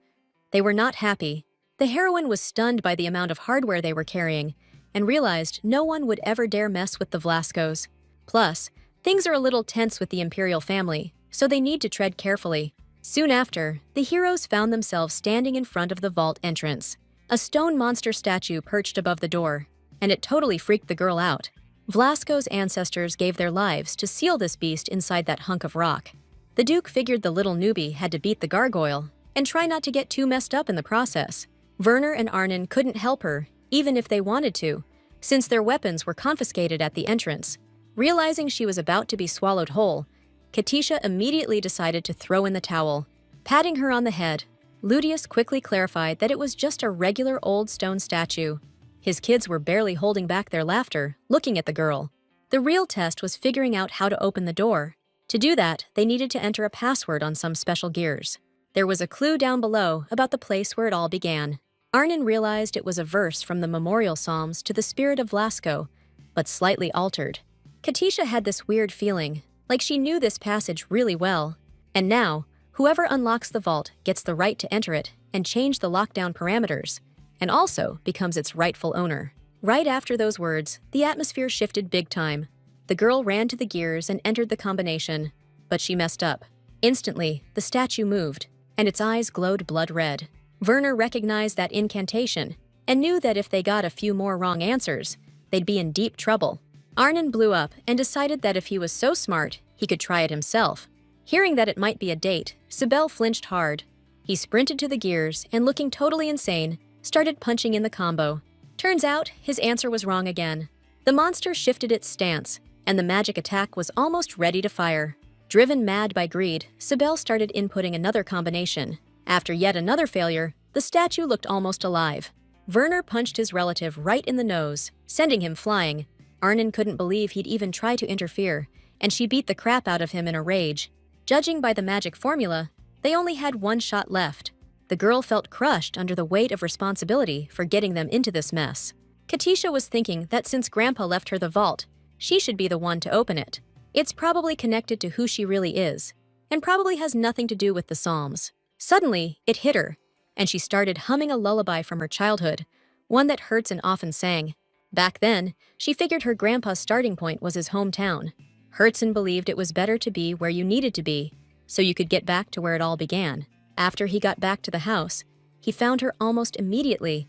Speaker 1: They were not happy. The heroine was stunned by the amount of hardware they were carrying and realized no one would ever dare mess with the Velascos. Plus, things are a little tense with the imperial family, so they need to tread carefully. Soon after, the heroes found themselves standing in front of the vault entrance. A stone monster statue perched above the door, and it totally freaked the girl out. Velasco's ancestors gave their lives to seal this beast inside that hunk of rock. The Duke figured the little newbie had to beat the gargoyle and try not to get too messed up in the process. Werner and Arnon couldn't help her, even if they wanted to, since their weapons were confiscated at the entrance. Realizing she was about to be swallowed whole, Katisha immediately decided to throw in the towel. Patting her on the head, Ludius quickly clarified that it was just a regular old stone statue. His kids were barely holding back their laughter, looking at the girl. The real test was figuring out how to open the door. To do that, they needed to enter a password on some special gears. There was a clue down below about the place where it all began. Arnon realized it was a verse from the memorial psalms to the spirit of Velasco, but slightly altered. Katisha had this weird feeling, like she knew this passage really well. And now, whoever unlocks the vault gets the right to enter it and change the lockdown parameters, and also becomes its rightful owner. Right after those words, the atmosphere shifted big time. The girl ran to the gears and entered the combination, but she messed up. Instantly, the statue moved, and its eyes glowed blood red. Werner recognized that incantation and knew that if they got a few more wrong answers, they'd be in deep trouble. Arnon blew up and decided that if he was so smart, he could try it himself. Hearing that it might be a date, Sibyl flinched hard. He sprinted to the gears and, looking totally insane, started punching in the combo. Turns out, his answer was wrong again. The monster shifted its stance, and the magic attack was almost ready to fire. Driven mad by greed, Sibyl started inputting another combination. After yet another failure, the statue looked almost alive. Werner punched his relative right in the nose, sending him flying. Arnon couldn't believe he'd even try to interfere, and she beat the crap out of him in a rage. Judging by the magic formula, they only had one shot left. The girl felt crushed under the weight of responsibility for getting them into this mess. Katisha was thinking that since Grandpa left her the vault, she should be the one to open it. It's probably connected to who she really is, and probably has nothing to do with the Psalms. Suddenly, it hit her, and she started humming a lullaby from her childhood, one that Hertzen often sang. Back then, she figured her grandpa's starting point was his hometown. Hertzen believed it was better to be where you needed to be, so you could get back to where it all began. After he got back to the house, he found her almost immediately,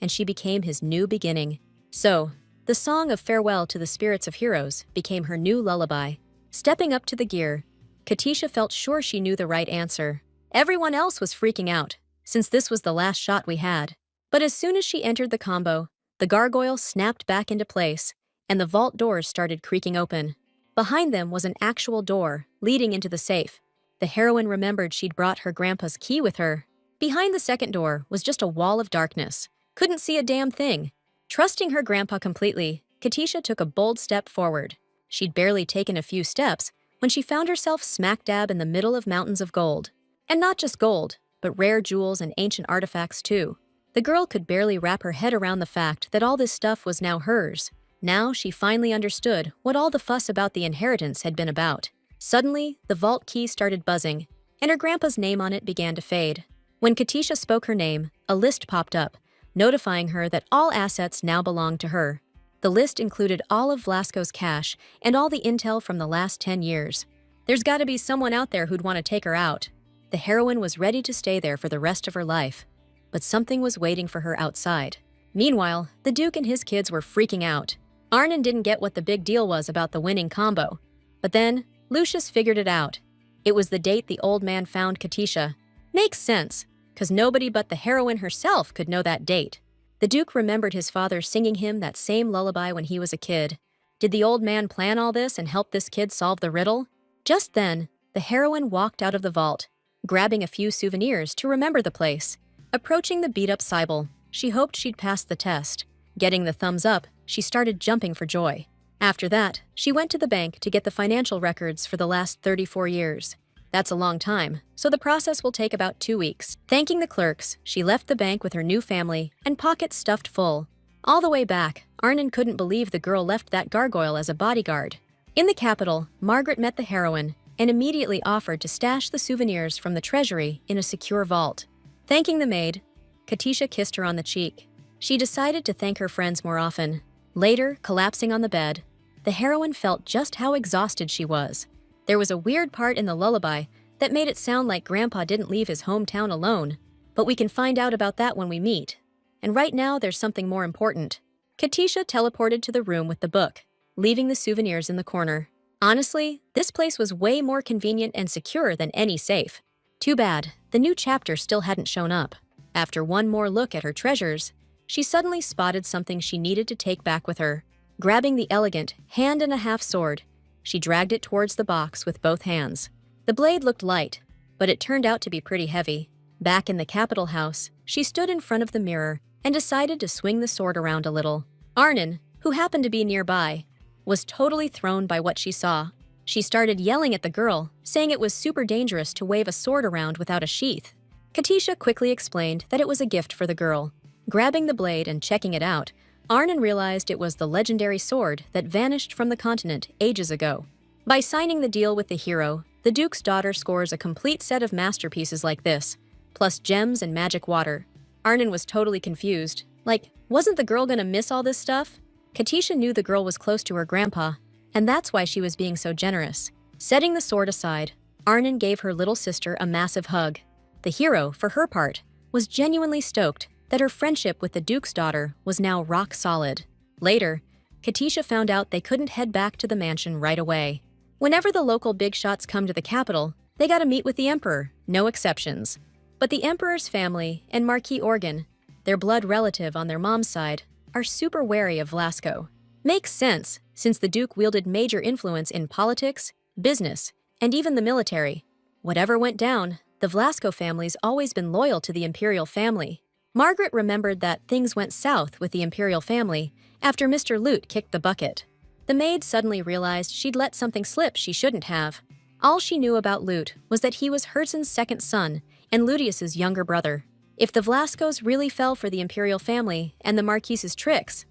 Speaker 1: and she became his new beginning. So, the song of farewell to the spirits of heroes became her new lullaby. Stepping up to the gear, Katisha felt sure she knew the right answer. Everyone else was freaking out, since this was the last shot we had. But as soon as she entered the combo, The gargoyle snapped back into place, and the vault doors started creaking open. Behind them was an actual door, leading into the safe. The heroine remembered she'd brought her grandpa's key with her. Behind the second door was just a wall of darkness. Couldn't see a damn thing. Trusting her grandpa completely, Katisha took a bold step forward. She'd barely taken a few steps when she found herself smack dab in the middle of mountains of gold. And not just gold, but rare jewels and ancient artifacts too. The girl could barely wrap her head around the fact that all this stuff was now hers. Now she finally understood what all the fuss about the inheritance had been about. Suddenly, the vault key started buzzing, and her grandpa's name on it began to fade. When Katisha spoke her name, a list popped up, notifying her that all assets now belonged to her. The list included all of Velasco's cash and all the intel from the last 10 years. There's gotta be someone out there who'd want to take her out. The heroine was ready to stay there for the rest of her life, but something was waiting for her outside. Meanwhile, the Duke and his kids were freaking out. Arnon didn't get what the big deal was about the winning combo. But then, Lucius figured it out. It was the date the old man found Katisha. Makes sense, because nobody but the heroine herself could know that date. The Duke remembered his father singing him that same lullaby when he was a kid. Did the old man plan all this and help this kid solve the riddle? Just then, the heroine walked out of the vault, grabbing a few souvenirs to remember the place. Approaching the beat-up Sybil, she hoped she'd pass the test. Getting the thumbs up, she started jumping for joy. After that, she went to the bank to get the financial records for the last 34 years. That's a long time, so the process will take about 2 weeks. Thanking the clerks, she left the bank with her new family and pockets stuffed full. All the way back, Arnon couldn't believe the girl left that gargoyle as a bodyguard. In the capital, Margaret met the heroine and immediately offered to stash the souvenirs from the Treasury in a secure vault. Thanking the maid, Katisha kissed her on the cheek. She decided to thank her friends more often. Later, collapsing on the bed, the heroine felt just how exhausted she was. There was a weird part in the lullaby that made it sound like Grandpa didn't leave his hometown alone, but we can find out about that when we meet. And right now, there's something more important. Katisha teleported to the room with the book, leaving the souvenirs in the corner. Honestly, this place was way more convenient and secure than any safe. Too bad, the new chapter still hadn't shown up. After one more look at her treasures, she suddenly spotted something she needed to take back with her. Grabbing the elegant hand-and-a-half sword, she dragged it towards the box with both hands. The blade looked light, but it turned out to be pretty heavy. Back in the Capitol House, she stood in front of the mirror and decided to swing the sword around a little. Arnon, who happened to be nearby, was totally thrown by what she saw. She started yelling at the girl, saying it was super dangerous to wave a sword around without a sheath. Katisha quickly explained that it was a gift for the girl. Grabbing the blade and checking it out, Arnon realized it was the legendary sword that vanished from the continent ages ago. By signing the deal with the hero, the Duke's daughter scores a complete set of masterpieces like this, plus gems and magic water. Arnon was totally confused. Like, wasn't the girl gonna miss all this stuff? Katisha knew the girl was close to her grandpa, and that's why she was being so generous. Setting the sword aside, Arnon gave her little sister a massive hug. The hero, for her part, was genuinely stoked that her friendship with the Duke's daughter was now rock solid. Later, Katisha found out they couldn't head back to the mansion right away. Whenever the local big shots come to the capital, they gotta meet with the Emperor, no exceptions. But the Emperor's family and Marquis Organ, their blood relative on their mom's side, are super wary of Velasco. Makes sense, since the Duke wielded major influence in politics, business, and even the military. Whatever went down, the Velasco family's always been loyal to the imperial family. Margaret remembered that things went south with the imperial family after Mr. Lute kicked the bucket. The maid suddenly realized she'd let something slip she shouldn't have. All she knew about Lute was that he was Herzen's second son and Ludius's younger brother. If the Velascos really fell for the imperial family and the Marquise's tricks,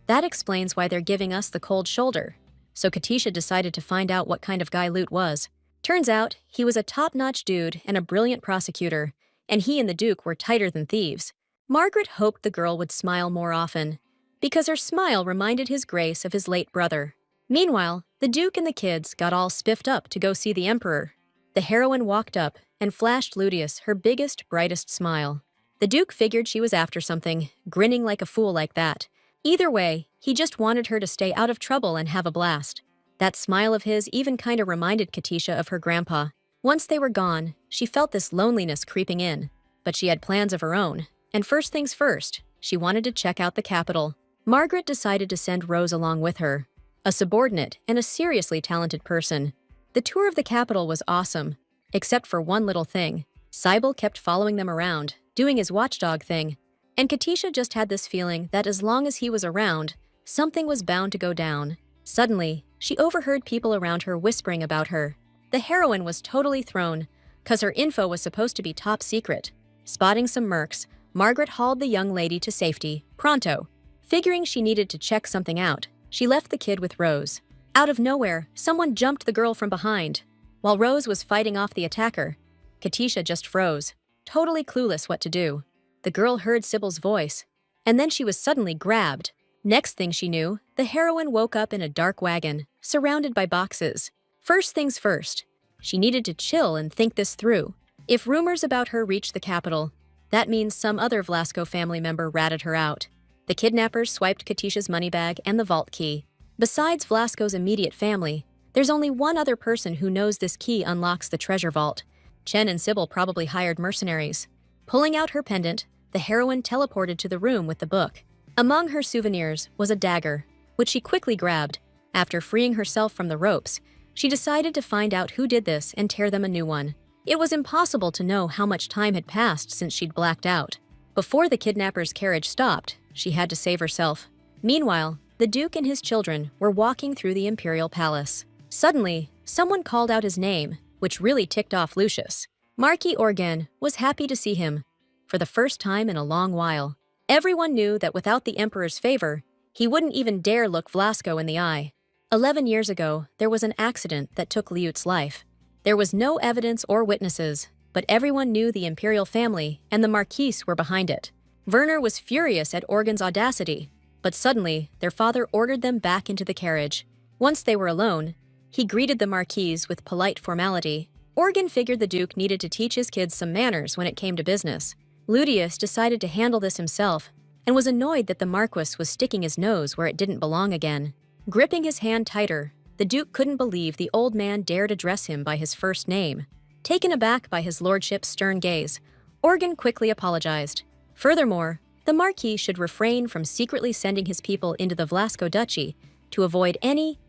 Speaker 1: that explains why they're giving us the cold shoulder. So Katisha decided to find out what kind of guy Lute was. Turns out, he was a top-notch dude and a brilliant prosecutor, and he and the Duke were tighter than thieves. Margaret hoped the girl would smile more often, because her smile reminded his grace of his late brother. Meanwhile, the Duke and the kids got all spiffed up to go see the Emperor. The heroine walked up and flashed Ludius her biggest, brightest smile. The Duke figured she was after something, grinning like a fool like that. Either way, he just wanted her to stay out of trouble and have a blast. That smile of his even kinda reminded Katisha of her grandpa. Once they were gone, she felt this loneliness creeping in, but she had plans of her own. And first things first, she wanted to check out the capital. Margaret decided to send Rose along with her, a subordinate and a seriously talented person. The tour of the capital was awesome, except for one little thing. Sybil kept following them around, doing his watchdog thing, and Katisha just had this feeling that as long as he was around, something was bound to go down. Suddenly, she overheard people around her whispering about her. The heroine was totally thrown, cause her info was supposed to be top secret. Spotting some mercs, Margaret hauled the young lady to safety, pronto. Figuring she needed to check something out, she left the kid with Rose. Out of nowhere, someone jumped the girl from behind. While Rose was fighting off the attacker, Katisha just froze, totally clueless what to do. The girl heard Sybil's voice, and then she was suddenly grabbed. Next thing she knew, the heroine woke up in a dark wagon, surrounded by boxes. First things first, she needed to chill and think this through. If rumors about her reached the capital, that means some other Velasco family member ratted her out. The kidnappers swiped Katisha's money bag and the vault key. Besides Velasco's immediate family, there's only one other person who knows this key unlocks the treasure vault. Chen and Sybil probably hired mercenaries. Pulling out her pendant, the heroine teleported to the room with the book. Among her souvenirs was a dagger, which she quickly grabbed. After freeing herself from the ropes, she decided to find out who did this and tear them a new one. It was impossible to know how much time had passed since she'd blacked out. Before the kidnapper's carriage stopped, she had to save herself. Meanwhile, the Duke and his children were walking through the imperial palace. Suddenly, someone called out his name, which really ticked off Lucius. Marquis Organ was happy to see him, for the first time in a long while. Everyone knew that without the Emperor's favor, he wouldn't even dare look Velasco in the eye. 11 years ago, there was an accident that took Liut's life. There was no evidence or witnesses, but everyone knew the imperial family and the Marquise were behind it. Werner was furious at Organ's audacity, but suddenly, their father ordered them back into the carriage. Once they were alone, he greeted the Marquise with polite formality. Organ figured the Duke needed to teach his kids some manners when it came to business. Ludius decided to handle this himself and was annoyed that the Marquis was sticking his nose where it didn't belong again. Gripping his hand tighter, the Duke couldn't believe the old man dared address him by his first name. Taken aback by his lordship's stern gaze, Organ quickly apologized. Furthermore, the Marquis should refrain from secretly sending his people into the Velasco Duchy to avoid any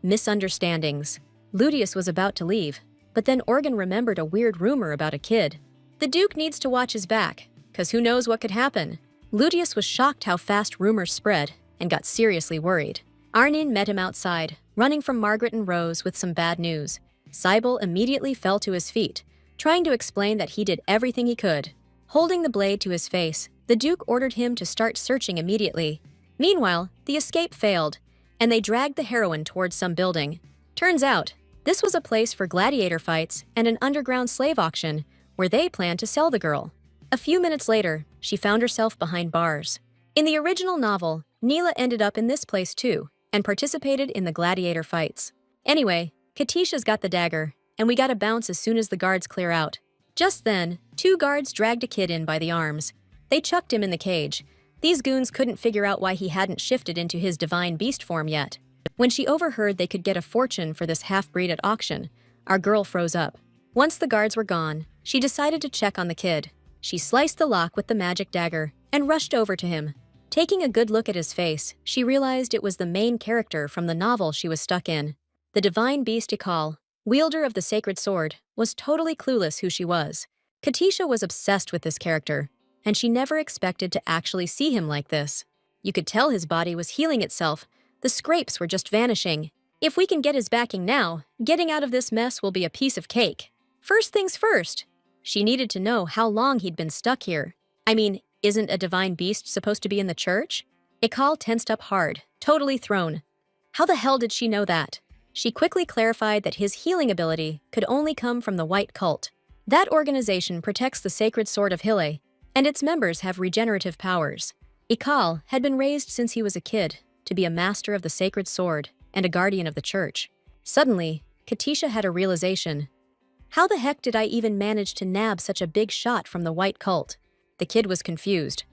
Speaker 1: misunderstandings. Ludius was about to leave, but then Organ remembered a weird rumor about a kid. The Duke needs to watch his back, cause who knows what could happen. Ludius was shocked how fast rumors spread and got seriously worried. Arnon met him outside, running from Margaret and Rose with some bad news. Sybil immediately fell to his feet, trying to explain that he did everything he could. Holding the blade to his face, the Duke ordered him to start searching immediately. Meanwhile, the escape failed, and they dragged the heroine towards some building. Turns out, this was a place for gladiator fights and an underground slave auction where they planned to sell the girl. A few minutes later, she found herself behind bars. In the original novel, Neela ended up in this place too and participated in the gladiator fights. Anyway, Katisha's got the dagger, and we gotta bounce as soon as the guards clear out. Just then, 2 guards dragged a kid in by the arms. They chucked him in the cage. These goons couldn't figure out why he hadn't shifted into his divine beast form yet. When she overheard they could get a fortune for this half-breed at auction, our girl froze up. Once the guards were gone, she decided to check on the kid. She sliced the lock with the magic dagger and rushed over to him. Taking a good look at his face, she realized it was the main character from the novel she was stuck in. The divine beast Ekal, wielder of the sacred sword, was totally clueless who she was. Katisha was obsessed with this character, and she never expected to actually see him like this. You could tell his body was healing itself. The scrapes were just vanishing. If we can get his backing now, getting out of this mess will be a piece of cake. First things first, she needed to know how long he'd been stuck here. I mean, isn't a divine beast supposed to be in the church? Ekal tensed up hard, totally thrown. How the hell did she know that? She quickly clarified that his healing ability could only come from the White Cult. That organization protects the sacred sword of Hille, and its members have regenerative powers. Ekal had been raised since he was a kid to be a master of the sacred sword and a guardian of the church. Suddenly, Katisha had a realization. How the heck did I even manage to nab such a big shot from the White Cult? The kid was confused.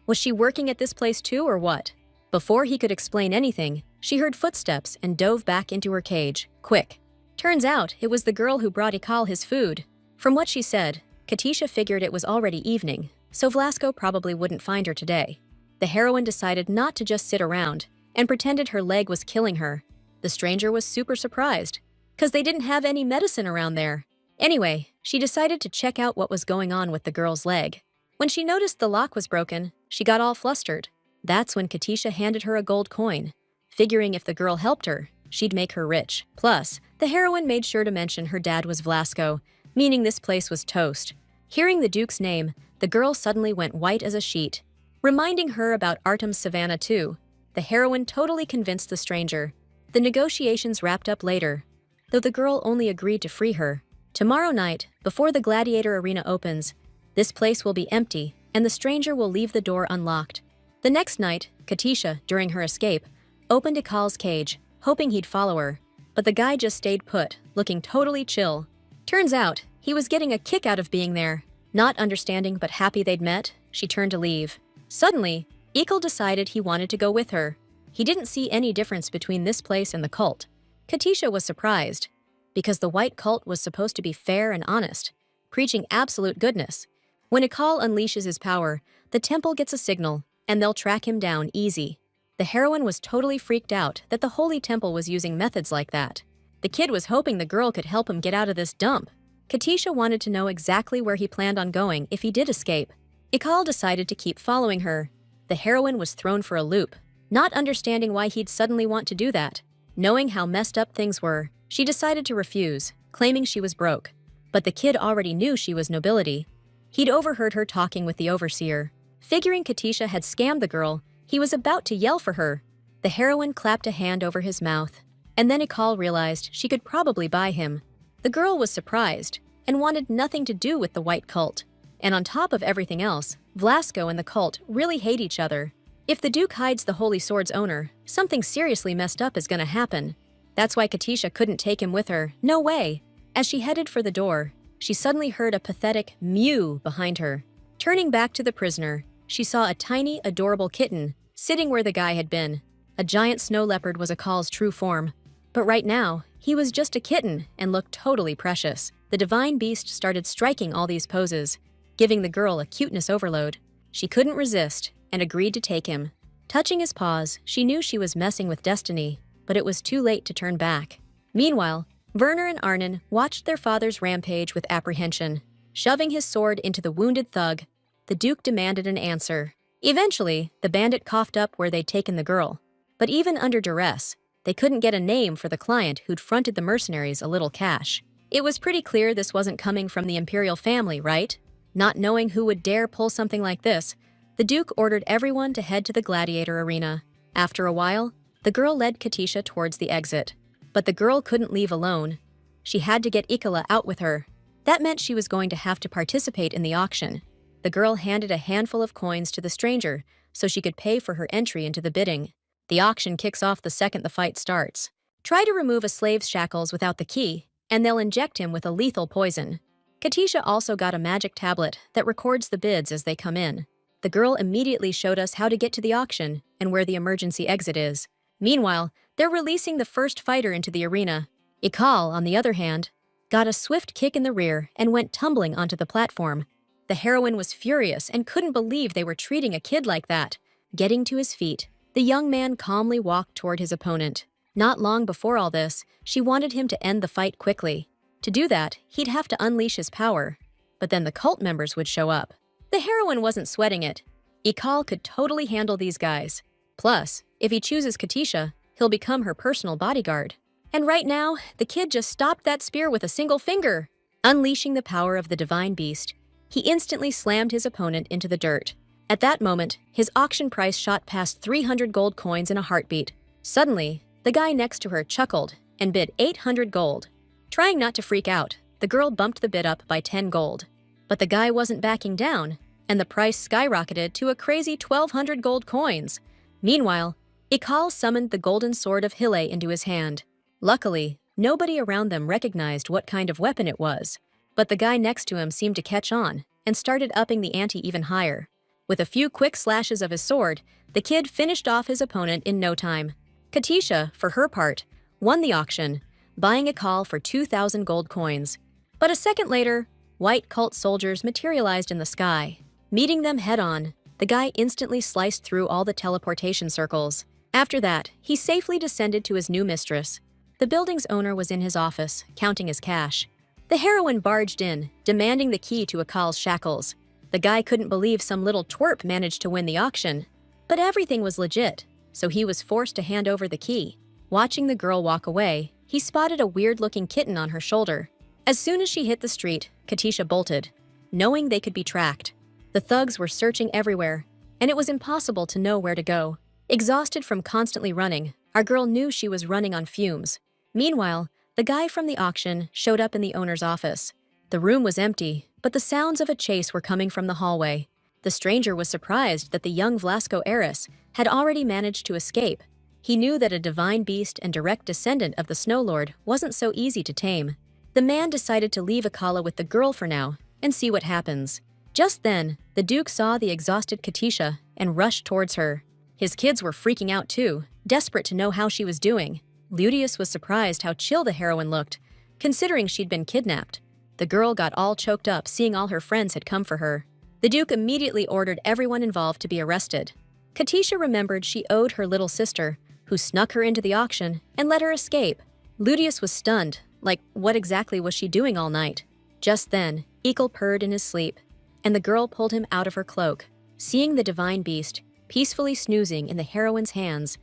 Speaker 1: Was she working at this place too, or what? Before he could explain anything, she heard footsteps and dove back into her cage, quick. Turns out it was the girl who brought Ekal his food. From what she said, Katisha figured it was already evening, so Velasco probably wouldn't find her today. The heroine decided not to just sit around and pretended her leg was killing her. The stranger was super surprised, because they didn't have any medicine around there. Anyway, she decided to check out what was going on with the girl's leg. When she noticed the lock was broken, she got all flustered. That's when Katisha handed her a gold coin, figuring if the girl helped her, she'd make her rich. Plus, the heroine made sure to mention her dad was Velasco, meaning this place was toast. Hearing the Duke's name, the girl suddenly went white as a sheet, reminding her about Artem's Savannah too. The heroine totally convinced the stranger. The negotiations wrapped up later, though the girl only agreed to free her. Tomorrow night, before the Gladiator arena opens, this place will be empty and the stranger will leave the door unlocked. The next night, Katisha, during her escape, opened Ekal's cage, hoping he'd follow her, but the guy just stayed put, looking totally chill. Turns out, he was getting a kick out of being there. Not understanding but happy they'd met, she turned to leave. Suddenly, Ekal decided he wanted to go with her. He didn't see any difference between this place and the cult. Katisha was surprised, because the white cult was supposed to be fair and honest, preaching absolute goodness. When Ekal unleashes his power, the temple gets a signal, and they'll track him down easy. The heroine was totally freaked out that the Holy Temple was using methods like that. The kid was hoping the girl could help him get out of this dump. Katisha wanted to know exactly where he planned on going if he did escape. Ekal decided to keep following her. The heroine was thrown for a loop, not understanding why he'd suddenly want to do that. Knowing how messed up things were, she decided to refuse, claiming she was broke. But the kid already knew she was nobility. He'd overheard her talking with the overseer. Figuring Katisha had scammed the girl, he was about to yell for her. The heroine clapped a hand over his mouth, and then Ekal realized she could probably buy him. The girl was surprised and wanted nothing to do with the white cult. And on top of everything else, Velasco and the cult really hate each other. If the Duke hides the Holy Sword's owner, something seriously messed up is gonna happen. That's why Katisha couldn't take him with her. No way! As she headed for the door, she suddenly heard a pathetic mew behind her. Turning back to the prisoner, she saw a tiny, adorable kitten sitting where the guy had been. A giant snow leopard was Ekal's true form. But right now, he was just a kitten and looked totally precious. The divine beast started striking all these poses, giving the girl a cuteness overload. She couldn't resist and agreed to take him. Touching his paws, she knew she was messing with destiny, but it was too late to turn back. Meanwhile, Werner and Arnon watched their father's rampage with apprehension. Shoving his sword into the wounded thug, the Duke demanded an answer. Eventually, the bandit coughed up where they'd taken the girl. But even under duress, they couldn't get a name for the client who'd fronted the mercenaries a little cash. It was pretty clear this wasn't coming from the imperial family, right? Not knowing who would dare pull something like this, the Duke ordered everyone to head to the Gladiator arena. After a while, the girl led Katisha towards the exit. But the girl couldn't leave alone. She had to get Ekal out with her. That meant she was going to have to participate in the auction. The girl handed a handful of coins to the stranger so she could pay for her entry into the bidding. The auction kicks off the second the fight starts. Try to remove a slave's shackles without the key, and they'll inject him with a lethal poison. Katisha also got a magic tablet that records the bids as they come in. The girl immediately showed us how to get to the auction and where the emergency exit is. Meanwhile, they're releasing the first fighter into the arena. Ekal, on the other hand, got a swift kick in the rear and went tumbling onto the platform. The heroine was furious and couldn't believe they were treating a kid like that. Getting to his feet, the young man calmly walked toward his opponent. Not long before all this, she wanted him to end the fight quickly. To do that, he'd have to unleash his power. But then the cult members would show up. The heroine wasn't sweating it. Ekal could totally handle these guys. Plus, if he chooses Katisha, he'll become her personal bodyguard. And right now, the kid just stopped that spear with a single finger. Unleashing the power of the divine beast, he instantly slammed his opponent into the dirt. At that moment, his auction price shot past 300 gold coins in a heartbeat. Suddenly, the guy next to her chuckled and bid 800 gold. Trying not to freak out, the girl bumped the bid up by 10 gold. But the guy wasn't backing down, and the price skyrocketed to a crazy 1,200 gold coins. Meanwhile, Ekal summoned the golden sword of Hille into his hand. Luckily, nobody around them recognized what kind of weapon it was, but the guy next to him seemed to catch on and started upping the ante even higher. With a few quick slashes of his sword, the kid finished off his opponent in no time. Katisha, for her part, won the auction, buying Ekal for 2,000 gold coins. But a second later, white cult soldiers materialized in the sky. Meeting them head-on, The guy instantly sliced through all the teleportation circles. After that, he safely descended to his new mistress. The building's owner was in his office, counting his cash. The heroine barged in, demanding the key to Ekal's shackles. The guy couldn't believe some little twerp managed to win the auction. But everything was legit, so he was forced to hand over the key. Watching the girl walk away, he spotted a weird-looking kitten on her shoulder. As soon as she hit the street, Katisha bolted, knowing they could be tracked. The thugs were searching everywhere, and it was impossible to know where to go. Exhausted from constantly running, our girl knew she was running on fumes. Meanwhile, the guy from the auction showed up in the owner's office. The room was empty, but the sounds of a chase were coming from the hallway. The stranger was surprised that the young Velasco heiress had already managed to escape. He knew that a divine beast and direct descendant of the Snow Lord wasn't so easy to tame. The man decided to leave Ekal with the girl for now and see what happens. Just then, the Duke saw the exhausted Katisha and rushed towards her. His kids were freaking out too, desperate to know how she was doing. Ludius was surprised how chill the heroine looked, considering she'd been kidnapped. The girl got all choked up seeing all her friends had come for her. The Duke immediately ordered everyone involved to be arrested. Katisha remembered she owed her little sister, who snuck her into the auction and let her escape. Ludius was stunned, like what exactly was she doing all night? Just then, Ekal purred in his sleep, and the girl pulled him out of her cloak. Seeing the divine beast peacefully snoozing in the heroine's hands,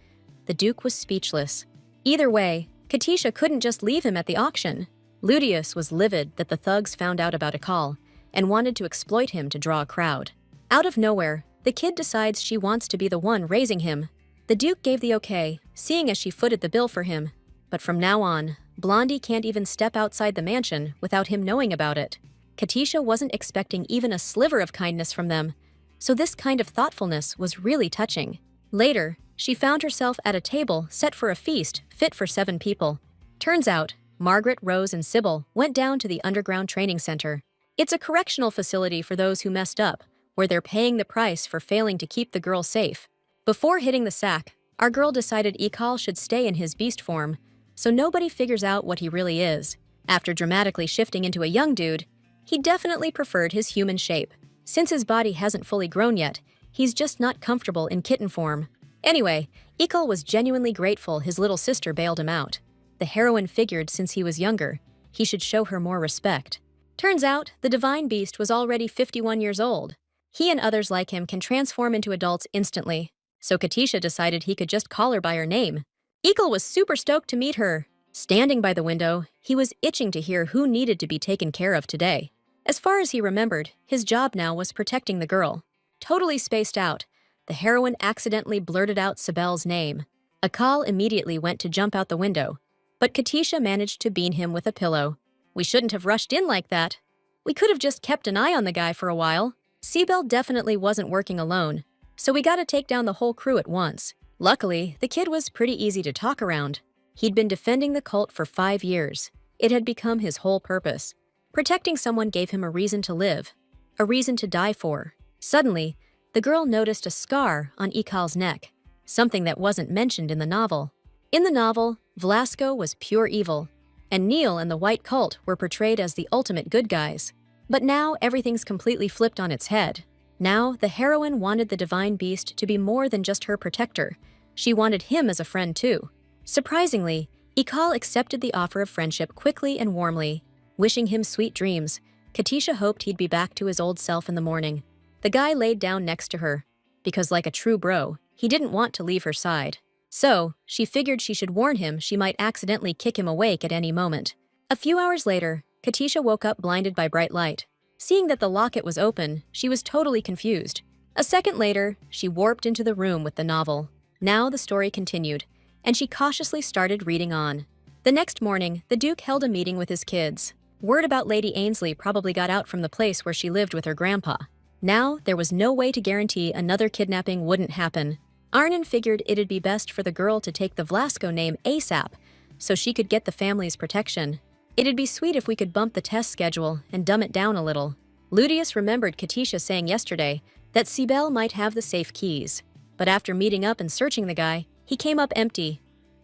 Speaker 1: the Duke was speechless. Either way, Katisha couldn't just leave him at the auction. Ludius was livid that the thugs found out about Ekal and wanted to exploit him to draw a crowd. Out of nowhere, the kid decides she wants to be the one raising him. The Duke gave the okay, seeing as she footed the bill for him. But from now on, Blondie can't even step outside the mansion without him knowing about it. Katisha wasn't expecting even a sliver of kindness from them, so this kind of thoughtfulness was really touching. Later, she found herself at a table set for a feast fit for 7 people. Turns out, Margaret, Rose, and Sybil went down to the underground training center. It's a correctional facility for those who messed up, where they're paying the price for failing to keep the girl safe. Before hitting the sack, our girl decided Ekal should stay in his beast form, so nobody figures out what he really is. After dramatically shifting into a young dude, he definitely preferred his human shape. Since his body hasn't fully grown yet, he's just not comfortable in kitten form. Anyway, Ekal was genuinely grateful his little sister bailed him out. The heroine figured since he was younger, he should show her more respect. Turns out, the divine beast was already 51 years old. He and others like him can transform into adults instantly, so Katisha decided he could just call her by her name. Ekal was super stoked to meet her. Standing by the window, he was itching to hear who needed to be taken care of today. As far as he remembered, his job now was protecting the girl. Totally spaced out, the heroine accidentally blurted out Sibel's name. Ekal immediately went to jump out the window, but Katisha managed to bean him with a pillow. We shouldn't have rushed in like that. We could have just kept an eye on the guy for a while. Sibel definitely wasn't working alone, so we gotta take down the whole crew at once. Luckily, the kid was pretty easy to talk around. He'd been defending the cult for 5 years. It had become his whole purpose. Protecting someone gave him a reason to live, a reason to die for. Suddenly, the girl noticed a scar on Ekal's neck, something that wasn't mentioned in the novel. In the novel, Velasco was pure evil, and Neil and the White Cult were portrayed as the ultimate good guys. But now everything's completely flipped on its head. Now, the heroine wanted the divine beast to be more than just her protector. She wanted him as a friend too. Surprisingly, Ekal accepted the offer of friendship quickly and warmly. Wishing him sweet dreams, Katisha hoped he'd be back to his old self in the morning. The guy laid down next to her, because like a true bro, he didn't want to leave her side. So, she figured she should warn him she might accidentally kick him awake at any moment. A few hours later, Katisha woke up blinded by bright light. Seeing that the locket was open, she was totally confused. A second later, she warped into the room with the novel. Now the story continued, and she cautiously started reading on. The next morning, the Duke held a meeting with his kids. Word about Lady Ainsley probably got out from the place where she lived with her grandpa. Now, there was no way to guarantee another kidnapping wouldn't happen. Arnon figured it'd be best for the girl to take the Velasco name ASAP, so she could get the family's protection. It'd be sweet if we could bump the test schedule and dumb it down a little. Ludius remembered Katisha saying yesterday that Sibel might have the safe keys. But after meeting up and searching the guy, he came up empty.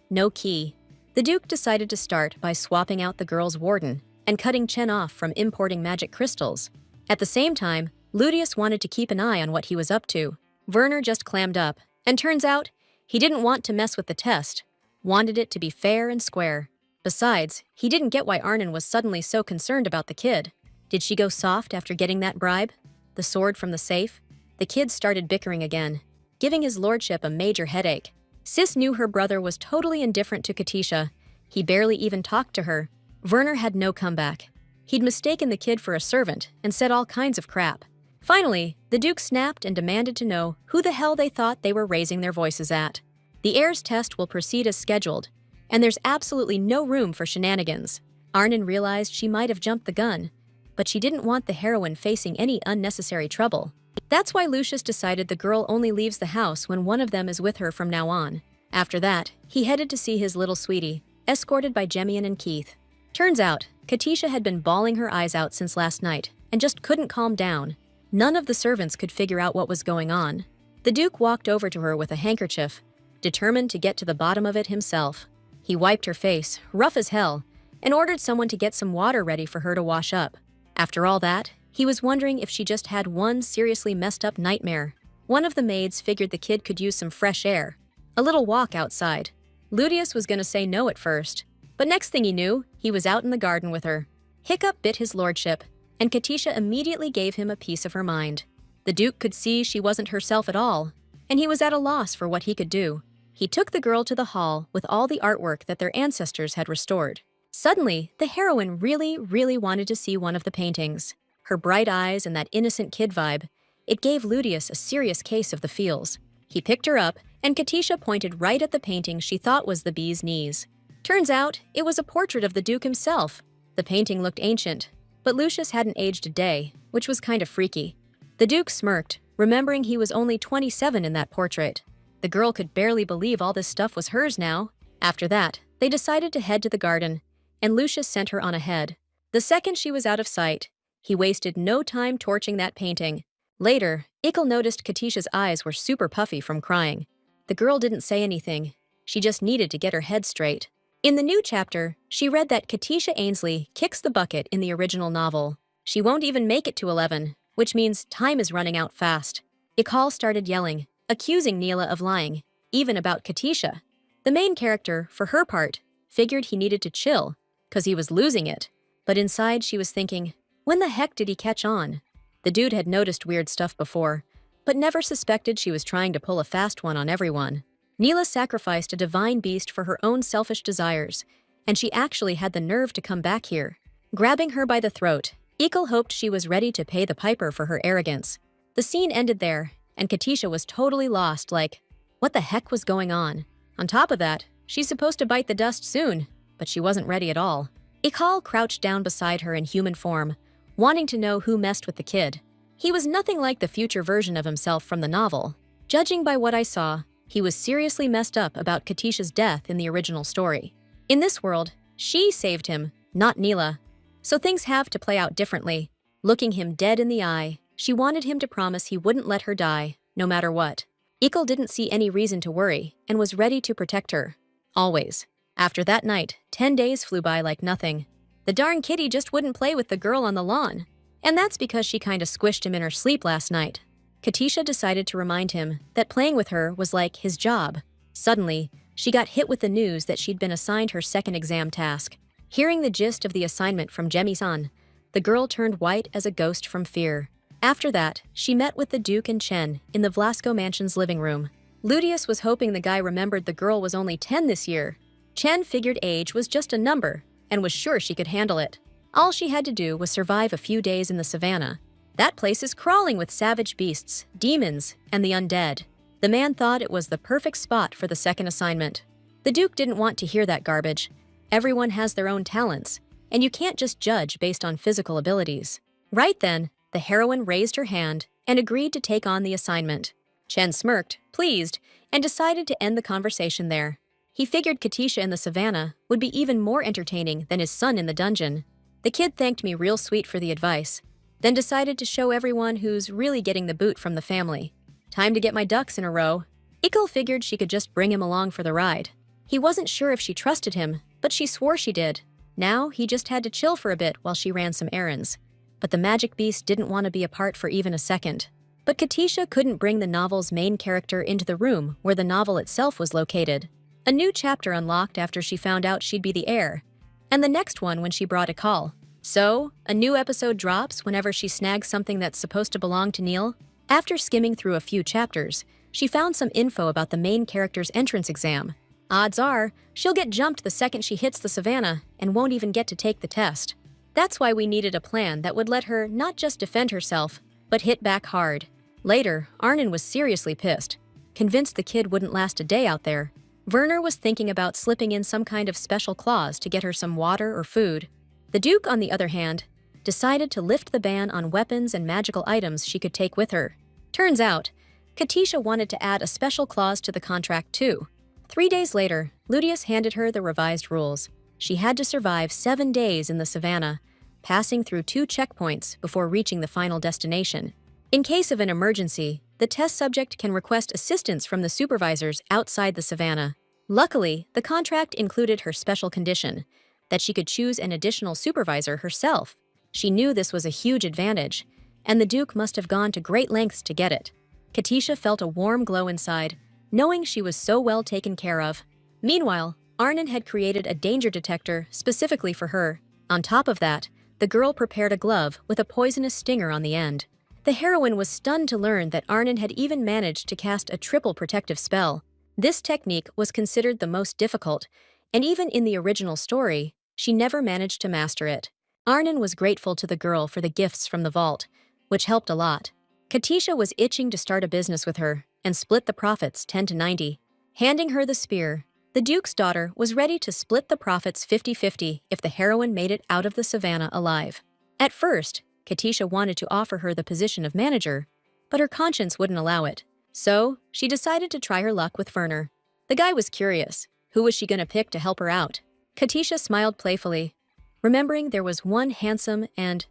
Speaker 1: No key. The Duke decided to start by swapping out the girl's warden and cutting Chen off from importing magic crystals. At the same time, Ludius wanted to keep an eye on what he was up to. Werner just clammed up, and turns out he didn't want to mess with the test, wanted it to be fair and square. Besides, he didn't get why Arnon was suddenly so concerned about the kid. Did she go soft after getting that bribe? The sword from the safe? The kids started bickering again, giving his lordship a major headache. Sis knew her brother was totally indifferent to Katisha. He barely even talked to her. Werner had no comeback. He'd mistaken the kid for a servant and said all kinds of crap. Finally, the Duke snapped and demanded to know who the hell they thought they were raising their voices at. The heirs test will proceed as scheduled, and there's absolutely no room for shenanigans. Arnon realized she might have jumped the gun, but she didn't want the heroine facing any unnecessary trouble. That's why Lucius decided the girl only leaves the house when one of them is with her from now on. After that, he headed to see his little sweetie, escorted by Jemian and Keith. Turns out, Katisha had been bawling her eyes out since last night and just couldn't calm down. None of the servants could figure out what was going on. The Duke walked over to her with a handkerchief, determined to get to the bottom of it himself. He wiped her face, rough as hell, and ordered someone to get some water ready for her to wash up. After all that, he was wondering if she just had one seriously messed up nightmare. One of the maids figured the kid could use some fresh air, a little walk outside. Ludius was going to say no at first, but next thing he knew, he was out in the garden with her. Hiccup bit his lordship, and Katisha immediately gave him a piece of her mind. The Duke could see she wasn't herself at all, and he was at a loss for what he could do. He took the girl to the hall with all the artwork that their ancestors had restored. Suddenly, the heroine really wanted to see one of the paintings. Her bright eyes and that innocent kid vibe, it gave Ludius a serious case of the feels. He picked her up, and Katisha pointed right at the painting she thought was the bee's knees. Turns out, it was a portrait of the Duke himself. The painting looked ancient, but Lucius hadn't aged a day, which was kind of freaky. The Duke smirked, remembering he was only 27 in that portrait. The girl could barely believe all this stuff was hers now. After that, they decided to head to the garden, and Lucius sent her on ahead. The second she was out of sight, he wasted no time torching that painting. Later, Ekal noticed Katisha's eyes were super puffy from crying. The girl didn't say anything. She just needed to get her head straight. In the new chapter, she read that Katisha Ainsley kicks the bucket in the original novel. She won't even make it to 11, which means time is running out fast. Ekal started yelling, accusing Neela of lying, even about Katisha. The main character, for her part, figured he needed to chill, because he was losing it. But inside she was thinking, when the heck did he catch on? The dude had noticed weird stuff before, but never suspected she was trying to pull a fast one on everyone. Neela sacrificed a divine beast for her own selfish desires, and she actually had the nerve to come back here. Grabbing her by the throat, Ekal hoped she was ready to pay the piper for her arrogance. The scene ended there, and Katisha was totally lost, like, what the heck was going on? On top of that, she's supposed to bite the dust soon, but she wasn't ready at all. Ekal crouched down beside her in human form, wanting to know who messed with the kid. He was nothing like the future version of himself from the novel. Judging by what I saw, he was seriously messed up about Katisha's death in the original story. In this world, she saved him, not Neela. So things have to play out differently. Looking him dead in the eye, she wanted him to promise he wouldn't let her die, no matter what. Ekal didn't see any reason to worry and was ready to protect her. Always. After that night, 10 days flew by like nothing. The darn kitty just wouldn't play with the girl on the lawn. And that's because she kinda squished him in her sleep last night. Katisha decided to remind him that playing with her was like his job. Suddenly, she got hit with the news that she'd been assigned her second exam task. Hearing the gist of the assignment from Jemi-san, the girl turned white as a ghost from fear. After that, she met with the Duke and Chen in the Velasco mansion's living room. Ludius was hoping the guy remembered the girl was only 10 this year. Chen figured age was just a number and was sure she could handle it. All she had to do was survive a few days in the savannah. That place is crawling with savage beasts, demons, and the undead. The man thought it was the perfect spot for the second assignment. The Duke didn't want to hear that garbage. Everyone has their own talents, and you can't just judge based on physical abilities. Right then, the heroine raised her hand and agreed to take on the assignment. Chen smirked, pleased, and decided to end the conversation there. He figured Katisha in the savannah would be even more entertaining than his son in the dungeon. The kid thanked me real sweet for the advice, then decided to show everyone who's really getting the boot from the family. Time to get my ducks in a row. Ekal figured she could just bring him along for the ride. He wasn't sure if she trusted him, but she swore she did. Now he just had to chill for a bit while she ran some errands. But the magic beast didn't want to be apart for even a second. But Katisha couldn't bring the novel's main character into the room where the novel itself was located. A new chapter unlocked after she found out she'd be the heir, and the next one when she brought Ekal. So, a new episode drops whenever she snags something that's supposed to belong to Neil. After skimming through a few chapters, she found some info about the main character's entrance exam. Odds are, she'll get jumped the second she hits the savannah and won't even get to take the test. That's why we needed a plan that would let her not just defend herself, but hit back hard. Later, Arnon was seriously pissed, convinced the kid wouldn't last a day out there. Werner was thinking about slipping in some kind of special clause to get her some water or food. The Duke, on the other hand, decided to lift the ban on weapons and magical items she could take with her. Turns out, Katisha wanted to add a special clause to the contract too. 3 days later, Ludius handed her the revised rules. She had to survive 7 days in the savannah, passing through 2 checkpoints before reaching the final destination. In case of an emergency, the test subject can request assistance from the supervisors outside the savannah. Luckily, the contract included her special condition, that she could choose an additional supervisor herself. She knew this was a huge advantage, and the Duke must have gone to great lengths to get it. Katisha felt a warm glow inside, knowing she was so well taken care of. Meanwhile, Arnon had created a danger detector specifically for her. On top of that, the girl prepared a glove with a poisonous stinger on the end. The heroine was stunned to learn that Arnon had even managed to cast a triple protective spell. This technique was considered the most difficult, and even in the original story, she never managed to master it. Arnon was grateful to the girl for the gifts from the vault, which helped a lot. Katisha was itching to start a business with her and split the profits 10-90. Handing her the spear, the Duke's daughter was ready to split the profits 50-50 if the heroine made it out of the savannah alive. At first, Katisha wanted to offer her the position of manager, but her conscience wouldn't allow it. So, she decided to try her luck with Werner. The guy was curious. Who was she gonna pick to help her out? Katisha smiled playfully, remembering there was one handsome and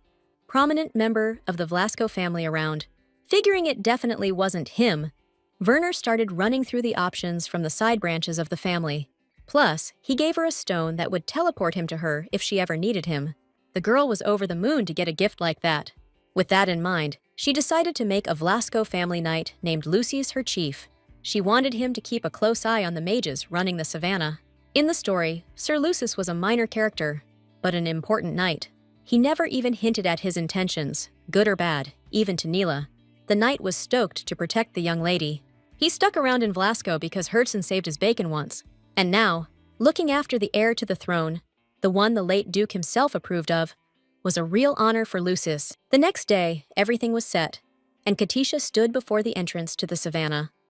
Speaker 1: prominent member of the Velasco family around. Figuring it definitely wasn't him, Werner started running through the options from the side branches of the family. Plus, he gave her a stone that would teleport him to her if she ever needed him. The girl was over the moon to get a gift like that. With that in mind, she decided to make a Velasco family knight named Lucius her chief. She wanted him to keep a close eye on the mages running the savannah. In the story, Sir Lucius was a minor character, but an important knight. He never even hinted at his intentions, good or bad, even to Neela. The knight was stoked to protect the young lady. He stuck around in Velasco because Herzen saved his bacon once. And now, looking after the heir to the throne, the one the late Duke himself approved of, was a real honor for Lucius. The next day, everything was set, and Katisha stood before the entrance to the savannah.